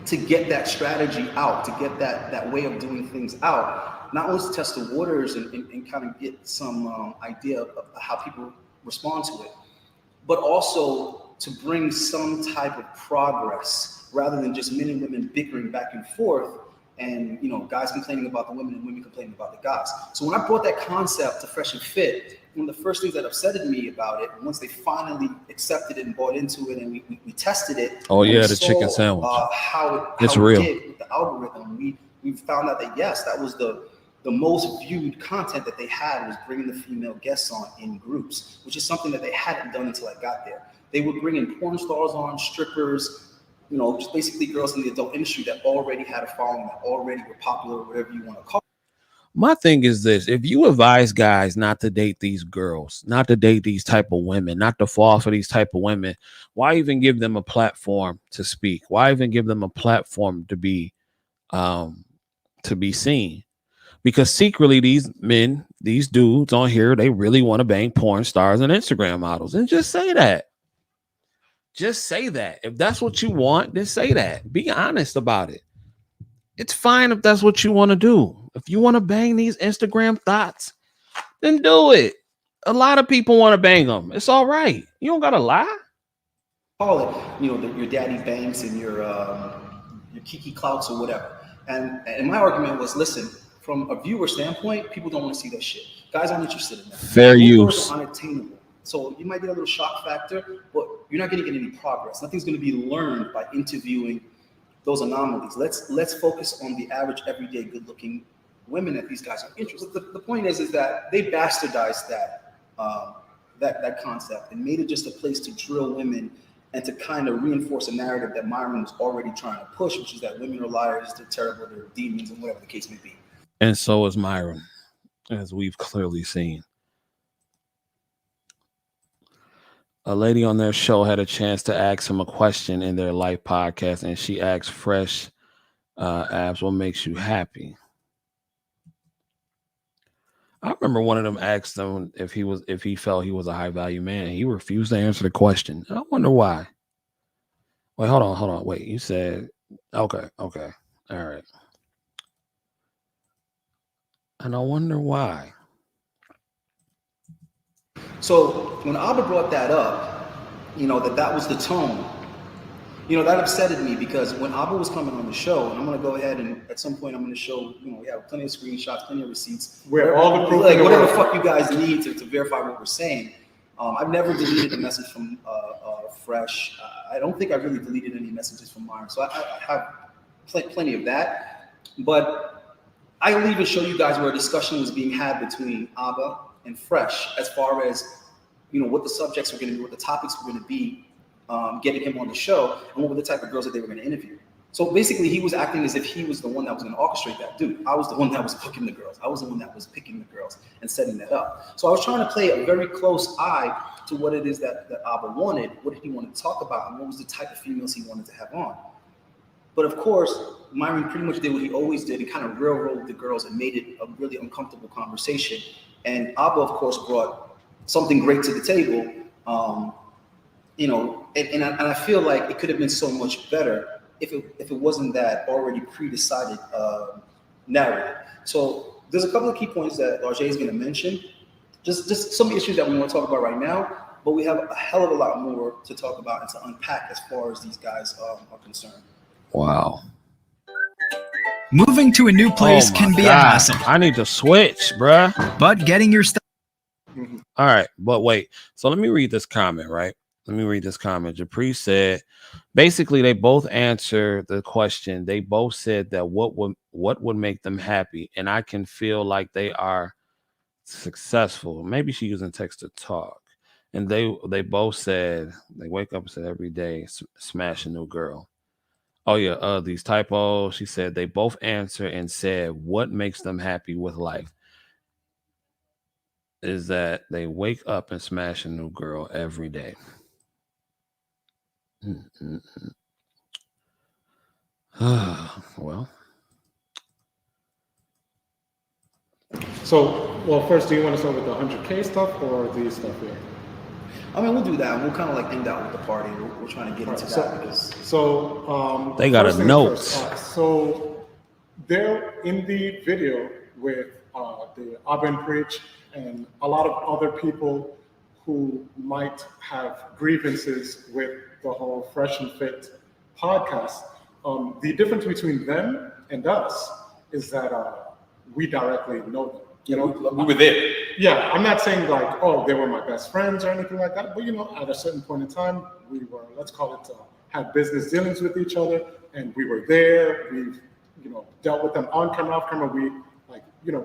to get that strategy out, to get that way of doing things out, not only to test the waters and kind of get some idea of how people respond to it, but also to bring some type of progress rather than just men and women bickering back and forth and guys complaining about the women and women complaining about the guys. So when I brought that concept to Fresh and Fit, one of the first things that upsetted me about it, once they finally accepted it and bought into it and we tested it. Oh yeah, the chicken sandwich. How it's it real. did with the algorithm. We found out that yes, that was the most viewed content that they had was bringing the female guests on in groups, which is something that they hadn't done until I got there. They would bring in porn stars on, strippers, just basically girls in the adult industry that already had a following, that already were popular, or whatever you want to call it. My thing is this: if you advise guys not to date these girls, not to date these type of women, not to fall for these type of women, why even give them a platform to speak? Why even give them a platform to be seen? Because secretly, these men, these dudes on here, they really want to bang porn stars and Instagram models. And just say that. Just say that. If that's what you want, then say that. Be honest about it. It's fine if that's what you want to do. If you want to bang these Instagram thoughts, then do it. A lot of people want to bang them. It's all right. You don't got to lie. Call it, your daddy banks and your Kiki Clouts or whatever. And my argument was, listen, from a viewer standpoint, people don't want to see that shit. Guys aren't interested in that. Fair use. Are unattainable. So you might get a little shock factor, but you're not going to get any progress. Nothing's going to be learned by interviewing those anomalies. Let's focus on the average, everyday, good-looking women that these guys are interested. The point is that they bastardized that concept and made it just a place to drill women and to kind of reinforce a narrative that Myron was already trying to push, which is that women are liars, they're terrible, they're demons, and whatever the case may be. And so is Myron, as we've clearly seen. A lady on their show had a chance to ask him a question in their life podcast, and she asked Fresh Abs, what makes you happy? I remember one of them asked him if he felt he was a high value man. He refused to answer the question. I wonder why. Wait, hold on. Wait, you said okay, all right. And I wonder why. So when Abba brought that up, that was the tone. That upsetted me because when Abba was coming on the show, and I'm going to go ahead and at some point I'm going to show, we have plenty of screenshots, plenty of receipts. Where all the proof, like whatever the fuck you guys need to verify what we're saying. I've never deleted a message from Fresh. I don't think I really deleted any messages from Myron. So I have plenty of that. But I'll even show you guys where a discussion was being had between Abba and Fresh as far as, what the subjects were going to be, what the topics were going to be, getting him on the show, and what were the type of girls that they were going to interview. So basically, he was acting as if he was the one that was going to orchestrate that. Dude, I was the one that was booking the girls. I was the one that was picking the girls and setting that up. So I was trying to play a very close eye to what it is that Abba wanted, what did he want to talk about, and what was the type of females he wanted to have on. But of course, Myron pretty much did what he always did and kind of railroaded the girls and made it a really uncomfortable conversation. And Abba, of course, brought something great to the table, and I feel like it could have been so much better if it wasn't that already pre-decided narrative. So there's a couple of key points that Largé is going to mention, just some issues that we want to talk about right now, but we have a hell of a lot more to talk about and to unpack as far as these guys are concerned. Wow. Moving to a new place can be a hassle. I need to switch, bruh. But getting your stuff. All right, but wait. So let me read this comment, right? Let me read this comment. Japri said, basically, they both answered the question. They both said that what would make them happy, and I can feel like they are successful. Maybe she using text to talk, and they both said they wake up and said every day smash a new girl. Oh yeah, these typos. She said they both answer and said what makes them happy with life is that they wake up and smash a new girl every day. Well. So, first, do you want to start with the 100K stuff or the stuff here? I mean, we'll do that. We'll kind of like end out with the party. We're trying to get into that because. So, they got a note. So, they're in the video with the Abba Bridge and a lot of other people who might have grievances with the whole Fresh and Fit podcast. The difference between them and us is that we directly know them. We were there. Yeah, I'm not saying like, oh, they were my best friends or anything like that, but at a certain point in time, we were, let's call it, had business dealings with each other, and we were there. We've, dealt with them on camera, off camera. We have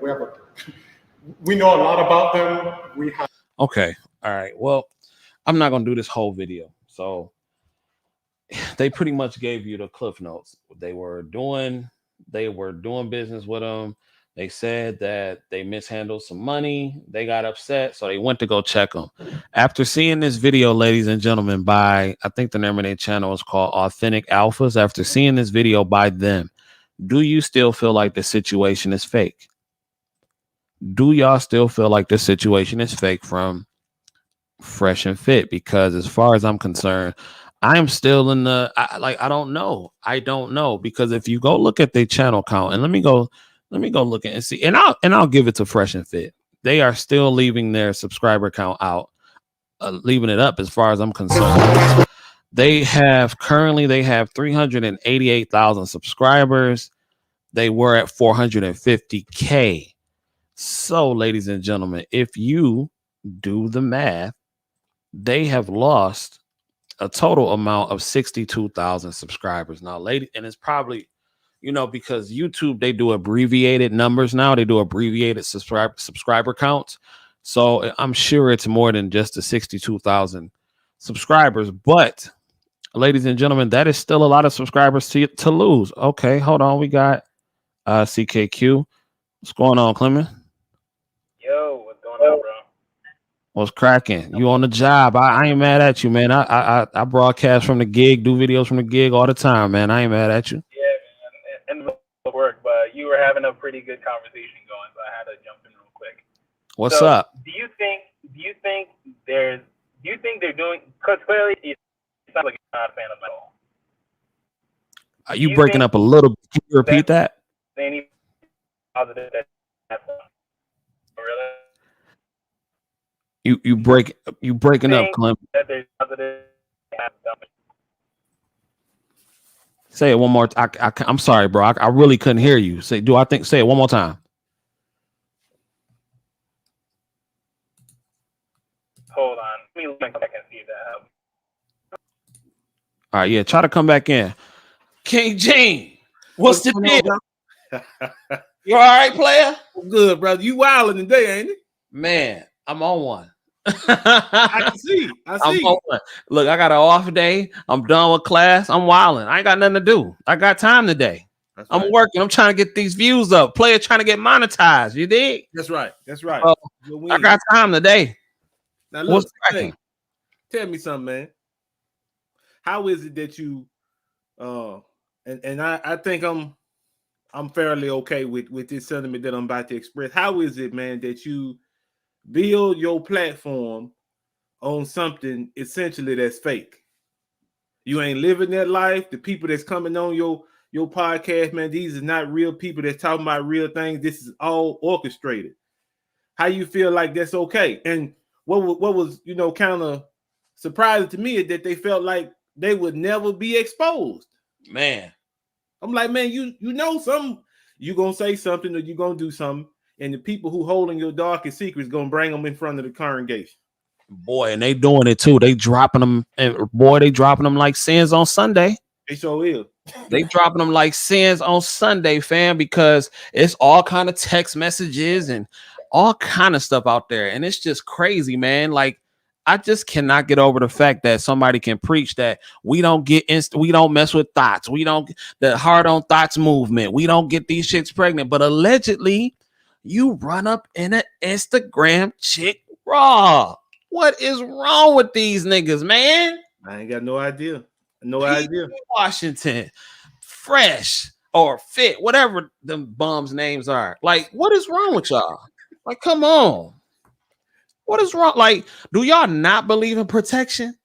we know a lot about them. We have. Okay, all right. Well, I'm not gonna do this whole video, so they pretty much gave you the cliff notes. They were doing business with them. They said that they mishandled some money. They got upset, so they went to go check them. After seeing this video, ladies and gentlemen, by, I think the name of their channel is called Authentic Alphas. After seeing this video by them, do you still feel like the situation is fake? Do y'all still feel like the situation is fake from Fresh and Fit? Because as far as I'm concerned, I'm still in the, I don't know. Because if you go look at their channel count, and let me go look and see, and I'll give it to Fresh and Fit. They are still leaving their subscriber count out, leaving it up as far as I'm concerned. They have 388,000 subscribers. They were at 450K. So, ladies and gentlemen, if you do the math, they have lost a total amount of 62,000 subscribers. Now, lady, and it's probably, because YouTube, they do abbreviated numbers now. They do abbreviated subscriber counts. So I'm sure it's more than just the 62,000 subscribers. But ladies and gentlemen, that is still a lot of subscribers to lose. Okay, hold on. We got CKQ. What's going on, Clement? Yo, what's going on, bro? What's cracking? You on the job? I ain't mad at you, man. I broadcast from the gig, do videos from the gig all the time, man. I ain't mad at you. Yeah, man, and the work, but you were having a pretty good conversation going, so I had to jump in real quick. What's up? Do you think they're doing? Because clearly it sounds like you're not a fan of metal. Are you breaking up a little bit? Can you repeat that? Any positive that really? You breaking up, Clem. That there's positive. Say it one more. I'm sorry, bro. I really couldn't hear you. Say it one more time. Hold on. Let me look back and see if that helps. All right, yeah. Try to come back in. King Gene, what's the deal? You all right, player? Good, brother. You wilding today, ain't it? Man, I'm on one. I can see. I'm on one. Look, I got an off day. I'm done with class. I'm wilding. I ain't got nothing to do. I got time today. I'm working. I'm trying to get these views up. Player trying to get monetized. You dig? That's right. That's right. I got time today. Now look, tell me something, man. How is it that you and I think I'm fairly okay with this sentiment that I'm about to express. How is it, man, that you build your platform on something essentially that's fake? You ain't living that life. The people that's coming on your podcast, man, these are not real people that's talking about real things. This is all orchestrated. How you feel like that's okay? And what was kind of surprising to me is that they felt like they would never be exposed. Man, I'm like, man, you know something. You gonna say something or you gonna do something, and the people who holding your darkest secrets gonna bring them in front of the congregation. Boy, and they doing it too. They dropping them, and boy, they dropping them like sins on Sunday. They sure will. They dropping them like sins on Sunday, fam, because it's all kind of text messages and all kind of stuff out there, and it's just crazy, man. Like, I just cannot get over the fact that somebody can preach that we don't we don't mess with thoughts. We don't the hard on thoughts movement. We don't get these chicks pregnant, but allegedly you run up in an Instagram chick raw. What is wrong with these niggas, man? I ain't got no idea. No idea. Washington, Fresh or Fit, whatever them bums names are. Like, what is wrong with y'all? Like, come on. What is wrong? Like, do y'all not believe in protection?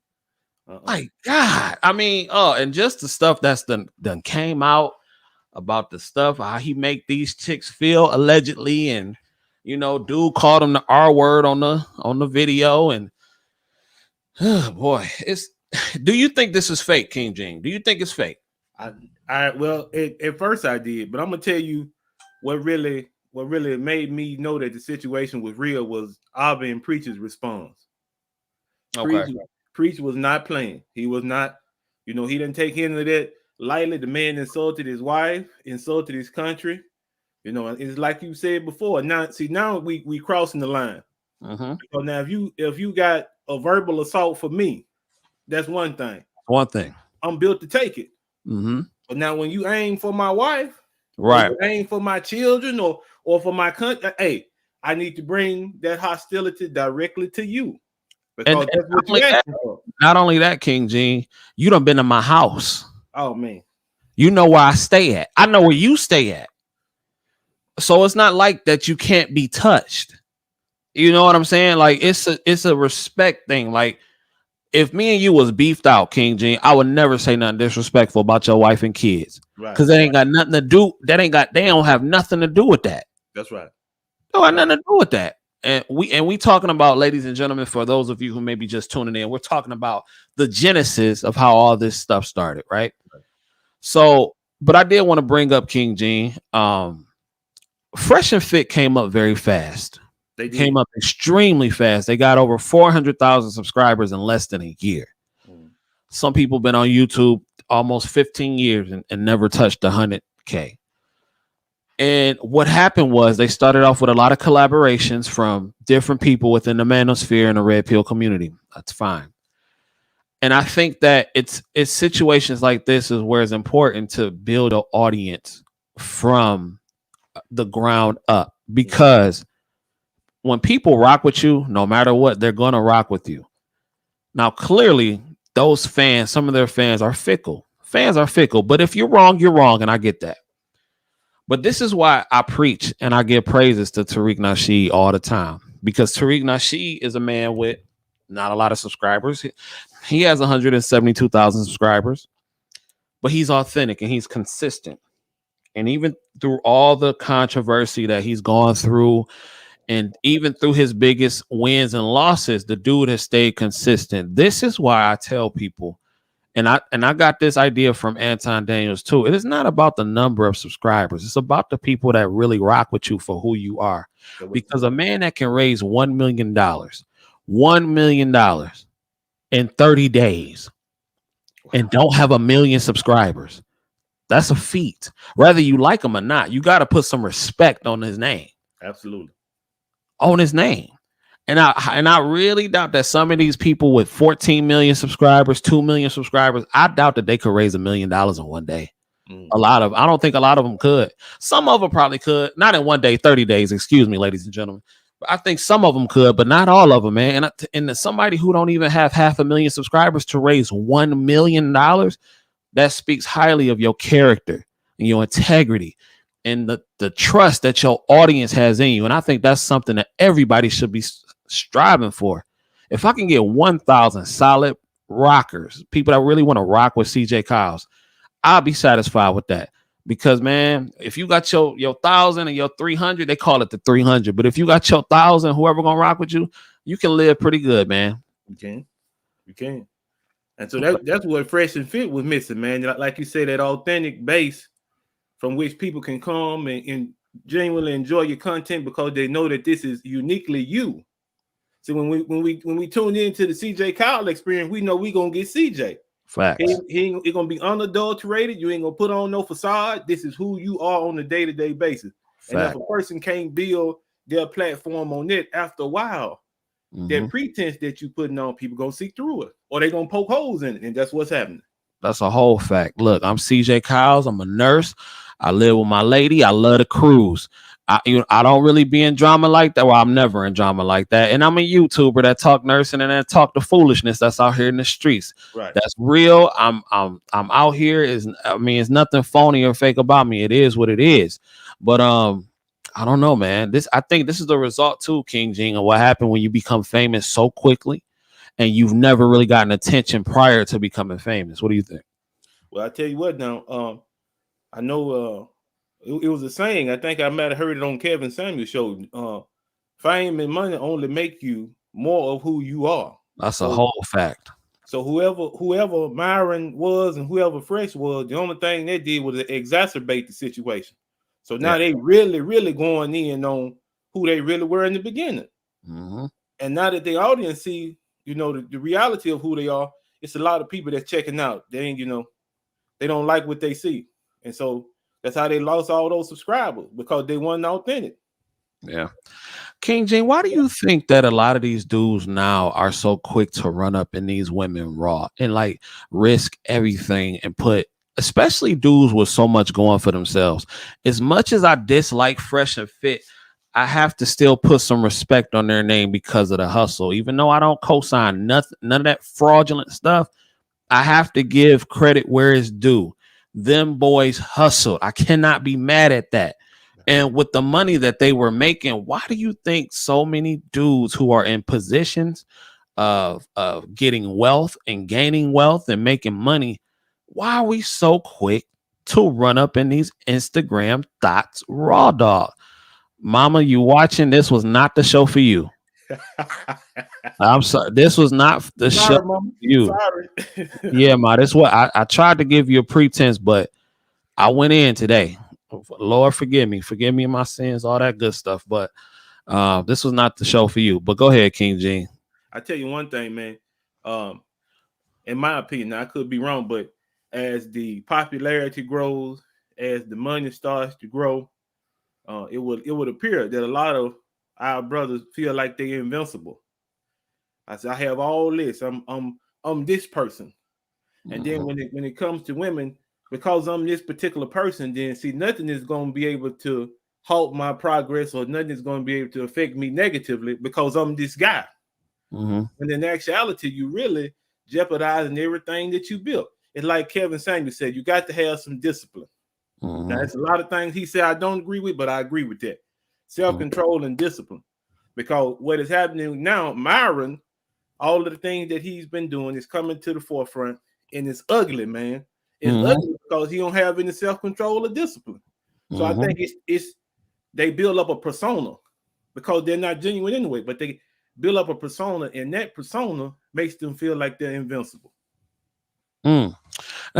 Like, God, I mean, and just the stuff that's done came out about the stuff, how he make these chicks feel allegedly, and dude called him the R word on the video, and boy, it's. Do you think this is fake, King Gene? Do you think it's fake? Well, at first I did, but I'm gonna tell you what really made me know that the situation was real was Abba and Preacher's response. Okay. Preacher was not playing. He was not, he didn't take any of that lightly. The man insulted his wife, insulted his country. It's like you said before. Now we crossing the line. Mm-hmm. So now if you got a verbal assault for me, that's one thing. One thing. I'm built to take it. Mm-hmm. But now when you aim for my wife, right, aim for my children or for my country, hey, I need to bring that hostility directly to you. Because that's what you're asking for. Not only that, King Gene, you done been in my house. Oh man. You know where I stay at. I know where you stay at. So it's not like that you can't be touched. You know what I'm saying? Like, it's a respect thing. Like, if me and you was beefed out, King Gene, I would never say nothing disrespectful about your wife and kids. Right. Because they ain't got nothing to do. They don't have nothing to do with that. That's right. They don't have nothing to do with that. And we talking about, ladies and gentlemen, for those of you who may be just tuning in, we're talking about the genesis of how all this stuff started, right? So, but I did want to bring up King Gene. Fresh and Fit came up very fast. They came up extremely fast. They got over 400,000 subscribers in less than a year. Some people been on YouTube almost 15 years and never touched 100K. And what happened was they started off with a lot of collaborations from different people within the manosphere and the Red Pill community. That's fine. And I think that it's situations like this is where it's important to build an audience from the ground up, because when people rock with you, no matter what, they're going to rock with you. Now, clearly, those fans, some of their fans are fickle. Fans are fickle, but if you're wrong, you're wrong, and I get that. But this is why I preach and I give praises to Tariq Nasheed all the time, because Tariq Nasheed is a man with not a lot of subscribers. He has 172,000 subscribers, but he's authentic and he's consistent. And even through all the controversy that he's gone through, and even through his biggest wins and losses, the dude has stayed consistent. This is why I tell people, and I got this idea from Anton Daniels too. It is not about the number of subscribers. It's about the people that really rock with you for who you are. Because a man that can raise $1 million in 30 days and don't have 1 million subscribers, that's a feat. Whether you like him or not, you got to put some respect on his name. Absolutely. On his name. And I really doubt that some of these people with 14 million subscribers, 2 million subscribers, I doubt that they could raise $1 million in one day. I don't think a lot of them could. Some of them probably could, not in one day, 30 days, excuse me, ladies and gentlemen. But I think some of them could, but not all of them, man. And somebody who don't even have 500,000 subscribers to raise $1 million, that speaks highly of your character and your integrity and the trust that your audience has in you. And I think that's something that everybody should be striving for. If I can get 1,000 solid rockers, people that really want to rock with CJ Kyles, I'll be satisfied with that. Because, man, if you got your 1,000 and your 300, they call it the 300. But if you got your 1,000, whoever gonna rock with you, you can live pretty good, man. You can. And so that's what Fresh and Fit was missing, man. Like you said, that authentic base from which people can come and genuinely enjoy your content because they know that this is uniquely you. So when we tune into the CJ Kyle experience, we know we gonna get CJ. Facts. He ain't gonna be unadulterated. You ain't gonna put on no facade. This is who you are on a day-to-day basis. Fact. And if a person can't build their platform on it, after a while, that pretense that you putting on, people gonna see through it, or they gonna poke holes in it, and that's what's happening. That's a whole fact. Look, I'm CJ Kyles. I'm a nurse. I live with my lady. I love to cruise. I don't really be in drama like that. Well, I'm never in drama like that. And I'm a YouTuber that talk nursing and that talk the foolishness that's out here in the streets. Right. That's real. I'm out here. It's nothing phony or fake about me. It is what it is. But I don't know, man. I think this is the result too, King Jing, of what happened when you become famous so quickly and you've never really gotten attention prior to becoming famous. What do you think? Well, I tell you what now, I know it was a saying. I think I might have heard it on Kevin Samuel's show. Fame and money only make you more of who you are. That's a whole fact. So whoever Myron was and whoever Fresh was, the only thing they did was exacerbate the situation. So now they really, really going in on who they really were in the beginning. And now that the audience see, the reality of who they are, it's a lot of people that's checking out. They ain't, they don't like what they see. And so that's how they lost all those subscribers, because they weren't authentic. Yeah. King Jane, why do you think that a lot of these dudes now are so quick to run up in these women raw and like risk everything and put, especially dudes with so much going for themselves? As much as I dislike Fresh and Fit, I have to still put some respect on their name because of the hustle. Even though I don't co-sign none of that fraudulent stuff, I have to give credit where it's due. Them boys hustled. I cannot be mad at that. And with the money that they were making, why do you think so many dudes who are in positions of getting wealth and gaining wealth and making money, why are we so quick to run up in these Instagram thoughts raw, dog? Mama, you watching? This was not the show for you. I'm sorry. This was not the show for you. Sorry. Yeah, ma. This what I tried to give you a pretense, but I went in today. Lord, forgive me my sins, all that good stuff. But this was not the show for you. But go ahead, King Gene. I tell you one thing, man. In my opinion, I could be wrong, but as the popularity grows, as the money starts to grow, it would appear that a lot of our brothers feel like they're invincible. I said, I have all this. I'm I'm this person. And then when it comes to women, because I'm this particular person, then see, nothing is going to be able to halt my progress, or nothing is going to be able to affect me negatively because I'm this guy. Mm-hmm. And in actuality, you really jeopardizing everything that you built. It's like Kevin Samuels said, you got to have some discipline. Mm-hmm. Now, there's a lot of things he said I don't agree with, but I agree with that. Self-control and discipline. Because what is happening now, Myron, all of the things that he's been doing is coming to the forefront, and it's ugly, man. It's ugly because he don't have any self-control or discipline. So I think it's they build up a persona because they're not genuine anyway, but they build up a persona, and that persona makes them feel like they're invincible. Now,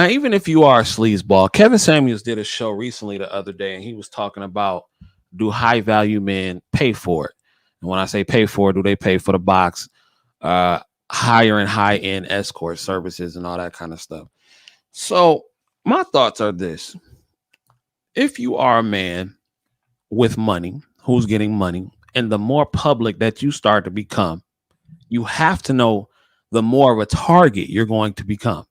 even if you are a sleazeball, Kevin Samuels did a show recently the other day, and he was talking about, do high value men pay for it? And when I say pay for it, do they pay for the box, higher and high end escort services and all that kind of stuff? So my thoughts are this: if you are a man with money who's getting money, and the more public that you start to become, you have to know the more of a target you're going to become.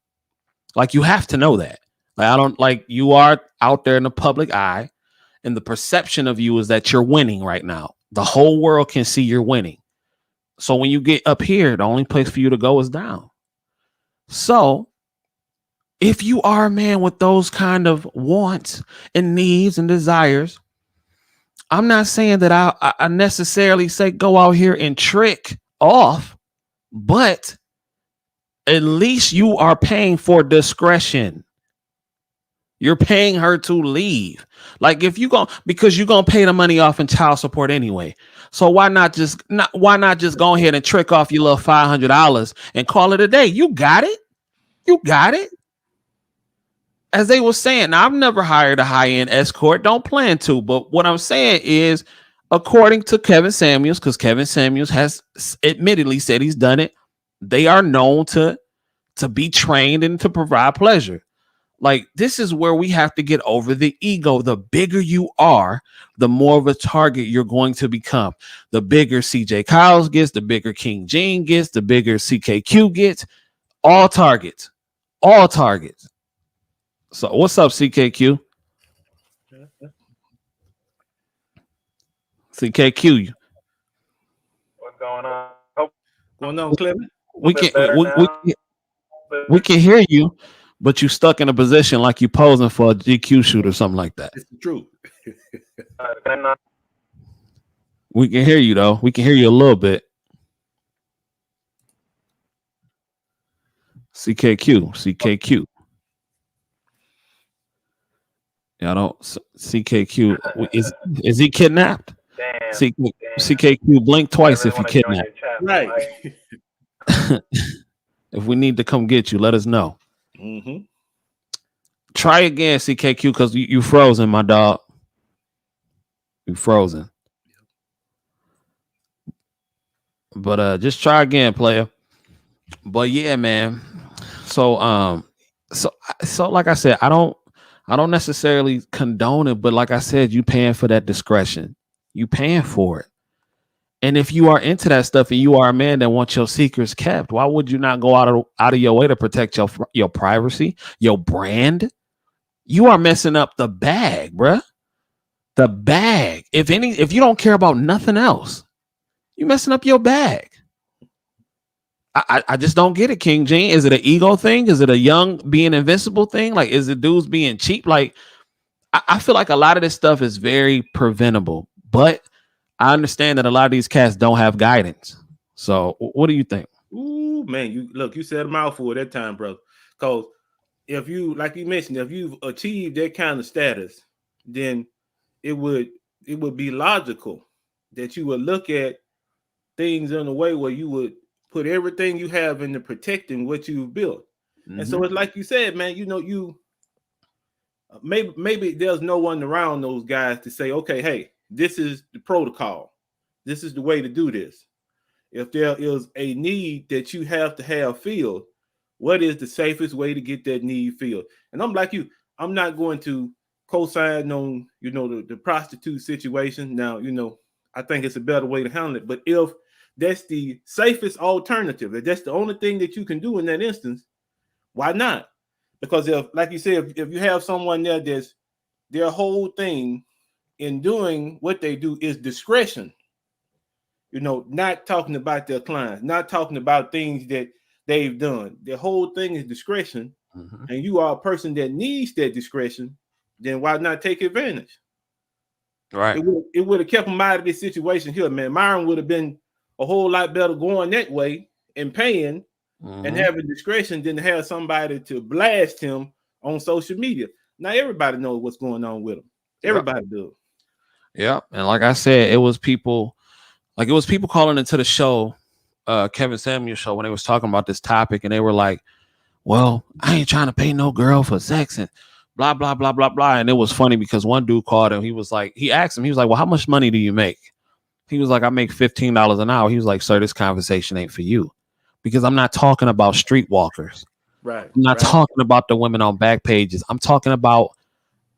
Like, you have to know that. Like, I don't like, you are out there in the public eye, and the perception of you is that you're winning right now. The whole world can see you're winning. So when you get up here, the only place for you to go is down. So if you are a man with those kind of wants and needs and desires, I'm not saying that I necessarily say go out here and trick off, but at least you are paying for discretion. You're paying her to leave. Like, if you go, because you're gonna pay the money off in child support anyway. So why not just go ahead and trick off your little $500 and call it a day? You got it. You got it. As they were saying, now, I've never hired a high-end escort. Don't plan to. But what I'm saying is, according to Kevin Samuels, because Kevin Samuels has admittedly said he's done it, they are known to be trained and to provide pleasure. Like, this is where we have to get over the ego. The bigger you are, the more of a target you're going to become. The bigger CJKyles gets, the bigger King Gene gets, the bigger CKQ gets. All targets. All targets. So what's up, CKQ? CKQ. What's going on? Going on, Clement? We can hear you, but you stuck in a position like you posing for a GQ shoot or something like that. It's the truth. We can hear you though. We can hear you a little bit. CKQ. I don't. CKQ is he kidnapped? CKQ, blink twice if you kidnapped. Right. If we need to come get you, let us know. Try again, CKQ, because you frozen, my dog. You frozen. But just try again, player. But yeah, man. So like I said, I don't necessarily condone it, but like I said, you paying for that discretion. You paying for it. And if you are into that stuff and you are a man that wants your secrets kept, why would you not go out of your way to protect your privacy, your brand? You are messing up the bag, bruh. The bag. If you don't care about nothing else, you messing up your bag. I just don't get it, King Gene. Is it an ego thing? Is it a young being invincible thing? Like, is it dudes being cheap? Like, I feel like a lot of this stuff is very preventable, but I understand that a lot of these cats don't have guidance. So what do you think? Ooh, man, you said a mouthful at that time, brother. Because if you, like you mentioned, if you've achieved that kind of status, then it would be logical that you would look at things in a way where you would put everything you have into protecting what you've built. And so it's like you said, man, you maybe there's no one around those guys to say, okay, hey, this is the protocol. This is the way to do this. If there is a need that you have to have filled, what is the safest way to get that need filled? And I'm like you, I'm not going to co-sign on, the prostitute situation. Now, I think it's a better way to handle it. But if that's the safest alternative, if that's the only thing that you can do in that instance, why not? Because if, like you said, if you have someone there that's their whole thing in doing what they do is discretion, you know, not talking about their clients, not talking about things that they've done. Their whole thing is discretion, and you are a person that needs that discretion, then why not take advantage? Right. It would have kept him out of this situation here, man. Myron would have been a whole lot better going that way and paying and having discretion than to have somebody to blast him on social media. Now everybody knows what's going on with him. Everybody does. Yeah, and like I said, it was people calling into the show, Kevin Samuels show, when they was talking about this topic, and they were like, well, I ain't trying to pay no girl for sex and blah, blah, blah, blah, blah. And it was funny because one dude called him. He asked him, well, how much money do you make? He was like, I make $15 an hour. He was like, sir, this conversation ain't for you, because I'm not talking about streetwalkers. Right. I'm not talking about the women on back pages. I'm talking about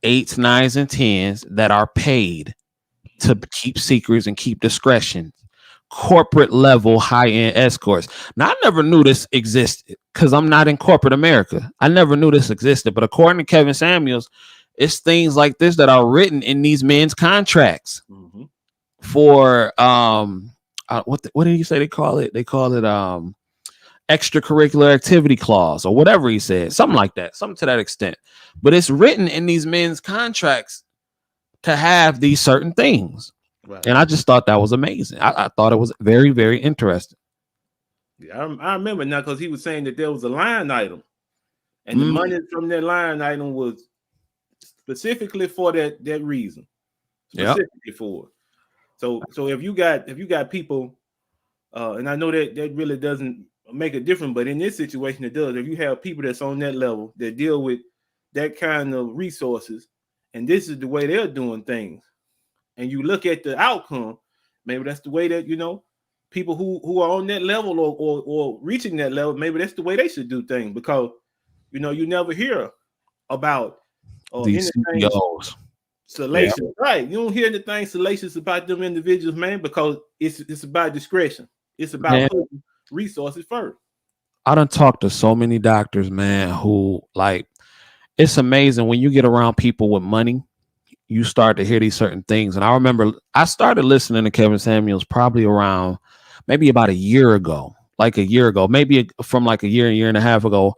8s, 9s, and 10s that are paid to keep secrets and keep discretion. Corporate level high-end escorts. Now, I never knew this existed because I'm not in corporate America. I never knew this existed. But according to Kevin Samuels, it's things like this that are written in these men's contracts for what did he say they call it? They call it extracurricular activity clause or whatever he said. Something like that. Something to that extent. But it's written in these men's contracts to have these certain things. Right. And I just thought that was amazing. I thought it was very, very interesting. Yeah, I remember now because he was saying that there was a line item, and the money from that line item was specifically for that reason. Specifically for it. So if you got people, and I know that really doesn't make a difference, but in this situation it does. If you have people that's on that level that deal with that kind of resources, and this is the way they're doing things, and you look at the outcome, maybe that's the way that, you know, people who are on that level or reaching that level, maybe that's the way they should do things, because, you know, you never hear about these anything CEOs. salacious, right? You don't hear anything salacious about them individuals, man, because it's about discretion. It's about putting resources first. I done talked to so many doctors, man, who, like, it's amazing when you get around people with money, you start to hear these certain things. And I remember I started listening to Kevin Samuels probably around maybe about a year ago, maybe from like a year and a half ago.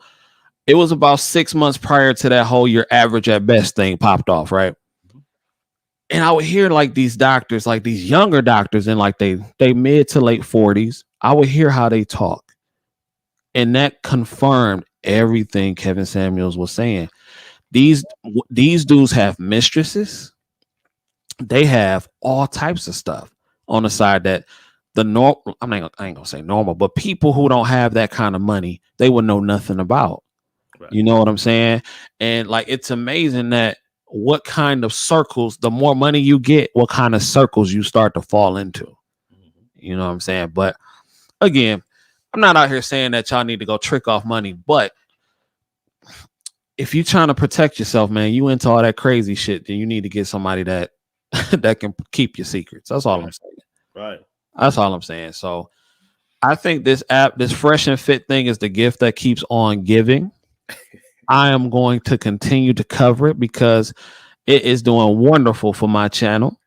It was about 6 months prior to that whole your average at best thing popped off, right? And I would hear like these doctors, like these younger doctors in like they mid to late 40s. I would hear how they talk. And that confirmed everything Kevin Samuels was saying. These dudes have mistresses. They have all types of stuff on the side that I ain't gonna say normal, but people who don't have that kind of money, they would know nothing about. Right. You know what I'm saying? And like, it's amazing that what kind of circles, the more money you get, what kind of circles you start to fall into. You know what I'm saying? But again, I'm not out here saying that y'all need to go trick off money, but if you're trying to protect yourself, man, you into all that crazy shit, then you need to get somebody that that can keep your secrets. That's all I'm saying. Right. That's all I'm saying. So I think this app, this Fresh and Fit thing, is the gift that keeps on giving. I am going to continue to cover it because it is doing wonderful for my channel.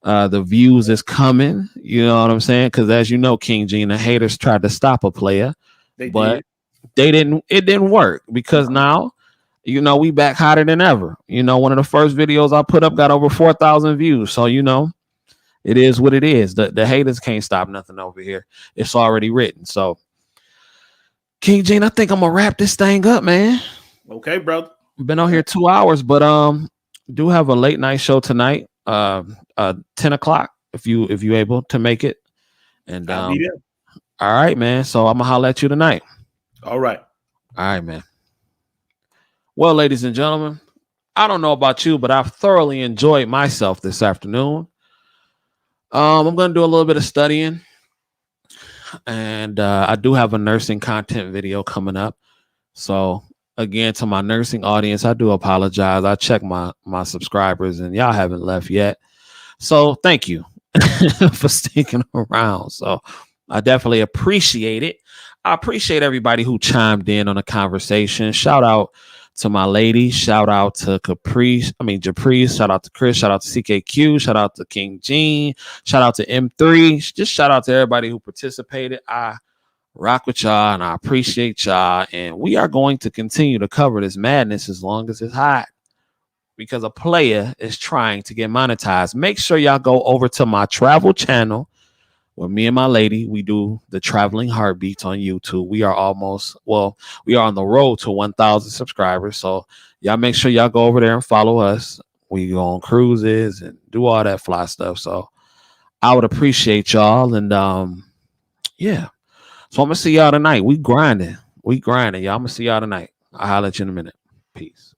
The views is coming. You know what I'm saying? Because as you know, King Gene, the haters tried to stop a player, but it didn't work, because now, you know, we back hotter than ever. You know, one of the first videos I put up got over 4,000 views. So, you know, it is what it is. The haters can't stop nothing over here. It's already written. So, King Gene, I think I'm gonna wrap this thing up, man. Okay, brother. Been on here 2 hours, but do have a late night show tonight, 10 o'clock if you able to make it. And all right, man. So I'm gonna holler at you tonight. All right, man. Well, ladies and gentlemen, I don't know about you, but I've thoroughly enjoyed myself this afternoon. I'm going to do a little bit of studying, and I do have a nursing content video coming up. So again, to my nursing audience, I do apologize. I checked my subscribers, and y'all haven't left yet. So thank you for sticking around. So I definitely appreciate it. I appreciate everybody who chimed in on the conversation. Shout out to my lady. Shout out to Japrice. Shout out to Chris. Shout out to CKQ. Shout out to King Gene. Shout out to M3. Just shout out to everybody who participated. I rock with y'all and I appreciate y'all. And we are going to continue to cover this madness as long as it's hot, because a player is trying to get monetized. Make sure y'all go over to my travel channel where me and my lady, we do the Traveling Heartbeats on YouTube. We are we are on the road to 1,000 subscribers. So y'all make sure y'all go over there and follow us. We go on cruises and do all that fly stuff. So I would appreciate y'all. And yeah. So I'm going to see y'all tonight. We grinding. Y'all. I'm going to see y'all tonight. I'll holler at you in a minute. Peace.